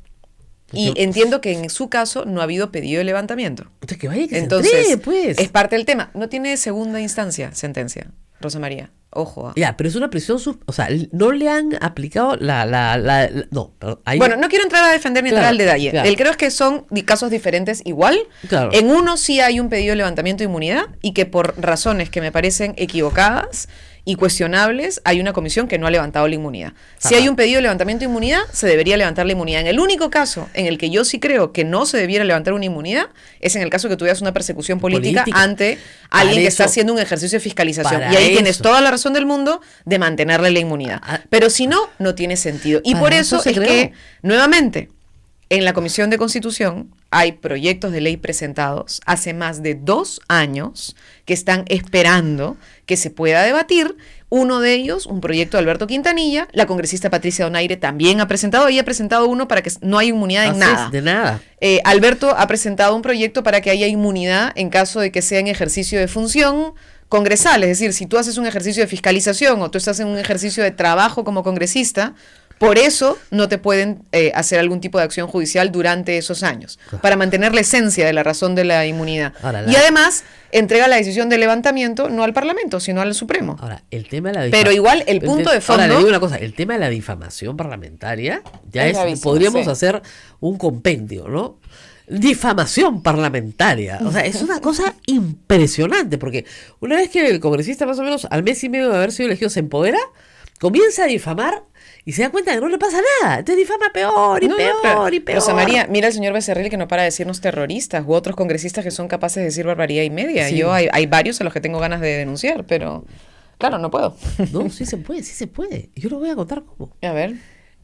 Y entiendo que en su caso no ha habido pedido de levantamiento. Entonces, se entregue, pues. Es parte del tema. No tiene segunda instancia sentencia, Rosa María. Ojo. Ya, pero es una prisión, o sea, no le han aplicado no. Bueno, no quiero entrar a defender ni entrar al detalle. Claro. Creo que son casos diferentes igual. Claro. En uno sí hay un pedido de levantamiento de inmunidad y que por razones que me parecen equivocadas y cuestionables, hay una comisión que no ha levantado la inmunidad. Si hay un pedido de levantamiento de inmunidad, se debería levantar la inmunidad. En el único caso en el que yo sí creo que no se debiera levantar una inmunidad, es en el caso que tuvieras una persecución política ante alguien que está haciendo un ejercicio de fiscalización. Y ahí tienes toda la razón del mundo de mantenerle la inmunidad. Pero si no, no tiene sentido. Y por eso es que, nuevamente, en la Comisión de Constitución hay proyectos de ley presentados hace más de 2 años que están esperando que se pueda debatir. Uno de ellos, un proyecto de Alberto Quintanilla, la congresista Patricia Donaire también ha presentado, ella ha presentado uno para que no haya inmunidad en nada. De nada. Alberto ha presentado un proyecto para que haya inmunidad en caso de que sea en ejercicio de función congresal, es decir, si tú haces un ejercicio de fiscalización o tú estás en un ejercicio de trabajo como congresista, por eso no te pueden hacer algún tipo de acción judicial durante esos años, para mantener la esencia de la razón de la inmunidad. Ahora, y además, entrega la decisión de levantamiento no al Parlamento, sino al Supremo. Ahora, el tema de la Pero igual, el punto de fondo... Ahora, le digo una cosa, el tema de la difamación parlamentaria, ya Es es, gravísimo, podríamos sí. hacer un compendio, ¿no? Difamación parlamentaria. O sea, es una cosa impresionante, porque una vez que el congresista más o menos al mes y medio de haber sido elegido se empodera, comienza a difamar y se da cuenta que no le pasa nada. Entonces difama peor y peor y peor. Rosa María, mira el señor Becerril que no para de decirnos terroristas, u otros congresistas que son capaces de decir barbaridad y media. Sí. Yo hay varios a los que tengo ganas de denunciar, pero claro, no puedo. No, sí se puede, sí se puede. Yo lo voy a contar cómo. A ver,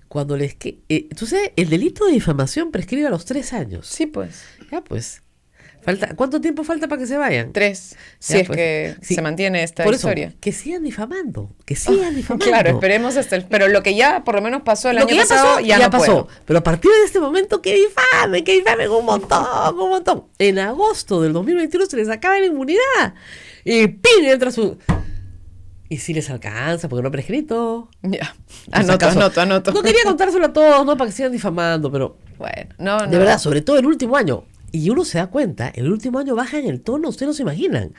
Cuando les que tú sabes, el delito de difamación prescribe a los 3 años. sí pues. Ya pues. ¿Cuánto tiempo falta para que se vayan? 3, si Ya, es pues, que sí. se mantiene esta Por eso, historia. que sigan difamando, que sigan difamando. Claro, esperemos hasta el... Pero lo que ya por lo menos pasó el Lo año que ya pasado, pasó, ya no pasó. puedo. Pero a partir de este momento, que difamen un montón, un montón. En agosto del 2021 se les acaba la inmunidad. Y ¡pin! Entra su... Y si les alcanza, porque no ha prescrito. Ya, Por si acaso. anoto. No quería contárselo a todos, ¿no? Para que sigan difamando, pero... Bueno, no. De verdad, sobre todo el último año. Y uno se da cuenta, el último año baja en el tono, ustedes no se imaginan.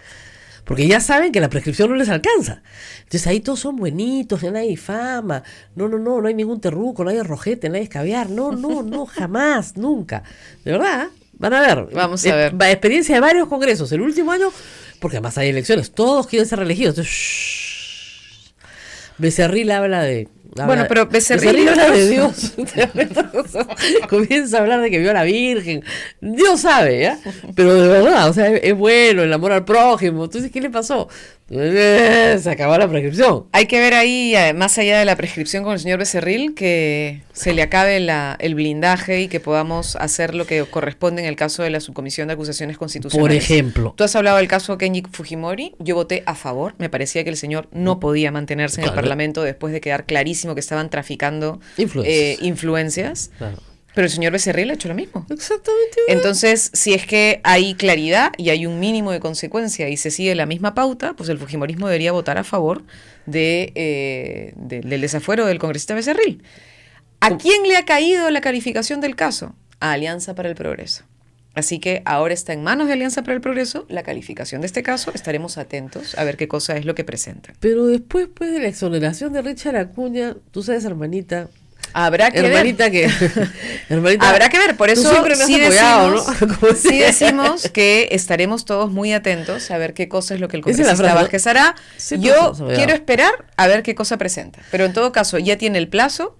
Porque ya saben que la prescripción no les alcanza. Entonces ahí todos son buenitos, ya nadie difama. No hay ningún terruco, no hay rojete, no hay escabiar. No, jamás, nunca. De verdad, van a ver. Vamos a ver. Experiencia de varios congresos. El último año, porque además hay elecciones, todos quieren ser reelegidos. Entonces, Becerril habla de... Bueno, pero Becerril habla de Dios. Comienza a hablar de que vio a la Virgen. Dios sabe, ¿ya? Pero de verdad, o sea, es bueno el amor al prójimo. Entonces, ¿qué le pasó? Se acabó la prescripción. Hay que ver ahí, más allá de la prescripción con el señor Becerril, que se le acabe el blindaje y que podamos hacer lo que corresponde en el caso de la Subcomisión de Acusaciones Constitucionales. Por ejemplo. Tú has hablado del caso Kenji Fujimori, yo voté a favor, me parecía que el señor no podía mantenerse en el Claro. Parlamento después de quedar clarísimo que estaban traficando influencias. Claro. Pero el señor Becerril ha hecho lo mismo. Exactamente. Entonces, si es que hay claridad y hay un mínimo de consecuencia y se sigue la misma pauta, pues el fujimorismo debería votar a favor del desafuero del congresista Becerril. ¿A quién le ha caído la calificación del caso? A Alianza para el Progreso. Así que ahora está en manos de Alianza para el Progreso la calificación de este caso. Estaremos atentos a ver qué cosa es lo que presentan. Pero después, pues, de la exoneración de Richard Acuña, tú sabes, hermanita... Habrá que hermanita ver. Hermanita, Habrá que ver, por tú eso siempre me has sí apoyado, decimos, ¿no? Como sí decía. decimos que estaremos todos muy atentos a ver qué cosa es lo que el Esa es la congresista frase, ¿no? Vázquez hará. Siempre Yo nos hemos apoyado. quiero esperar a ver qué cosa presenta. Pero en todo caso, ya tiene el plazo.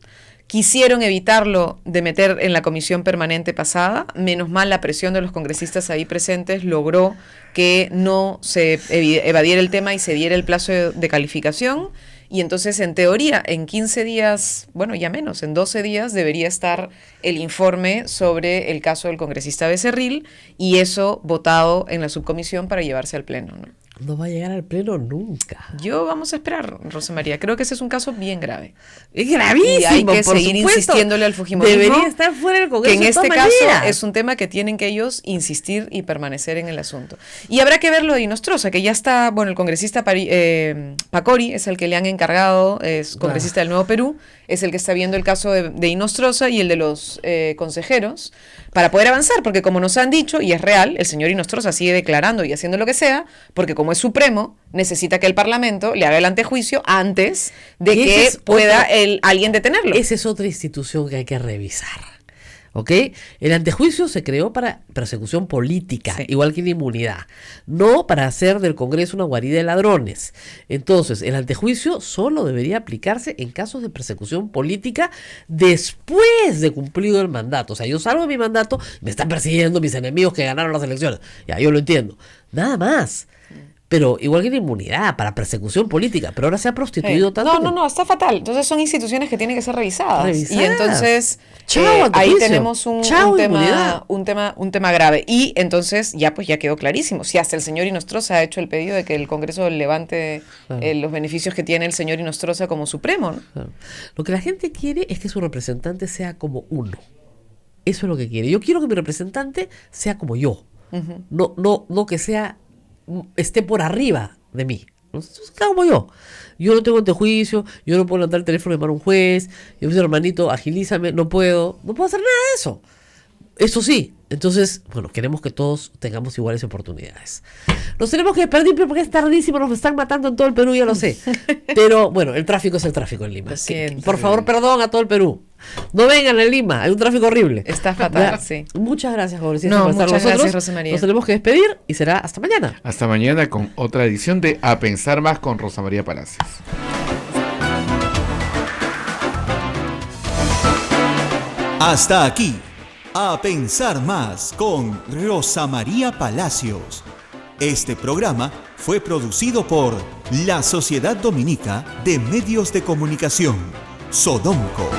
Quisieron evitarlo de meter en la comisión permanente pasada. Menos mal la presión de los congresistas ahí presentes logró que no se evadiera el tema y se diera el plazo de calificación. Y entonces, en teoría, en 15 días, bueno, ya menos, en 12 días debería estar el informe sobre el caso del congresista Becerril y eso votado en la subcomisión para llevarse al pleno, ¿no? No va a llegar al pleno nunca. Yo vamos a esperar, Rosa María. Creo que ese es un caso bien grave. Es gravísimo, Y hay que por seguir supuesto. insistiéndole al fujimorismo. Debería estar fuera del Que Congreso en de este todas caso maneras. es un tema que tienen que ellos insistir y permanecer en el asunto. Y habrá que ver lo de Inostroza, que ya está, bueno, el congresista Pacori es el que le han encargado, es congresista del Nuevo Perú, es el que está viendo el caso de Inostroza y el de los consejeros, para poder avanzar, porque como nos han dicho, y es real, el señor Inostroza sigue declarando y haciendo lo que sea, porque como es supremo, necesita que el Parlamento le haga el antejuicio antes de Y que esa es pueda otra- alguien detenerlo. Esa es otra institución que hay que revisar. ¿Ok? El antejuicio se creó para persecución política, Sí. igual que la inmunidad, no para hacer del Congreso una guarida de ladrones. Entonces, el antejuicio solo debería aplicarse en casos de persecución política después de cumplido el mandato. O sea, yo salgo de mi mandato, me están persiguiendo mis enemigos que ganaron las elecciones. Ya, yo lo entiendo. Nada más. Pero igual que la inmunidad, para persecución política, pero ahora se ha prostituido tanto. No, está fatal. Entonces son instituciones que tienen que ser revisadas. Revisadas. Y entonces Chao, ahí antejuicio. tenemos un Inmunidad. tema grave. Y entonces ya quedó clarísimo. Si hasta el señor Inostroza ha hecho el pedido de que el Congreso levante Claro. los beneficios que tiene el señor Inostroza como supremo, ¿no? Claro. Lo que la gente quiere es que su representante sea como uno. Eso es lo que quiere. Yo quiero que mi representante sea como yo. No que esté por arriba de mí. Entonces, ¿qué hago yo? Yo no tengo antejuicio, yo no puedo levantar el teléfono y llamar a un juez, yo me dice, hermanito, agilízame, no puedo hacer nada de eso. Eso sí, entonces, bueno, queremos que todos tengamos iguales oportunidades. Nos tenemos que despedir porque es tardísimo, nos están matando en todo el Perú, ya lo sé. Pero bueno, el tráfico es el tráfico en Lima. Por favor, perdón a todo el Perú. No vengan a Lima, hay un tráfico horrible. Está fatal, sí. Muchas gracias, Congresista, No, por estar con muchas nosotros. gracias, Rosa María. Nos tenemos que despedir y será hasta mañana. Hasta mañana con otra edición de A Pensar Más con Rosa María Palacios. Hasta aquí, A Pensar Más con Rosa María Palacios. Este programa fue producido por la Sociedad Dominica de Medios de Comunicación, Sodomco.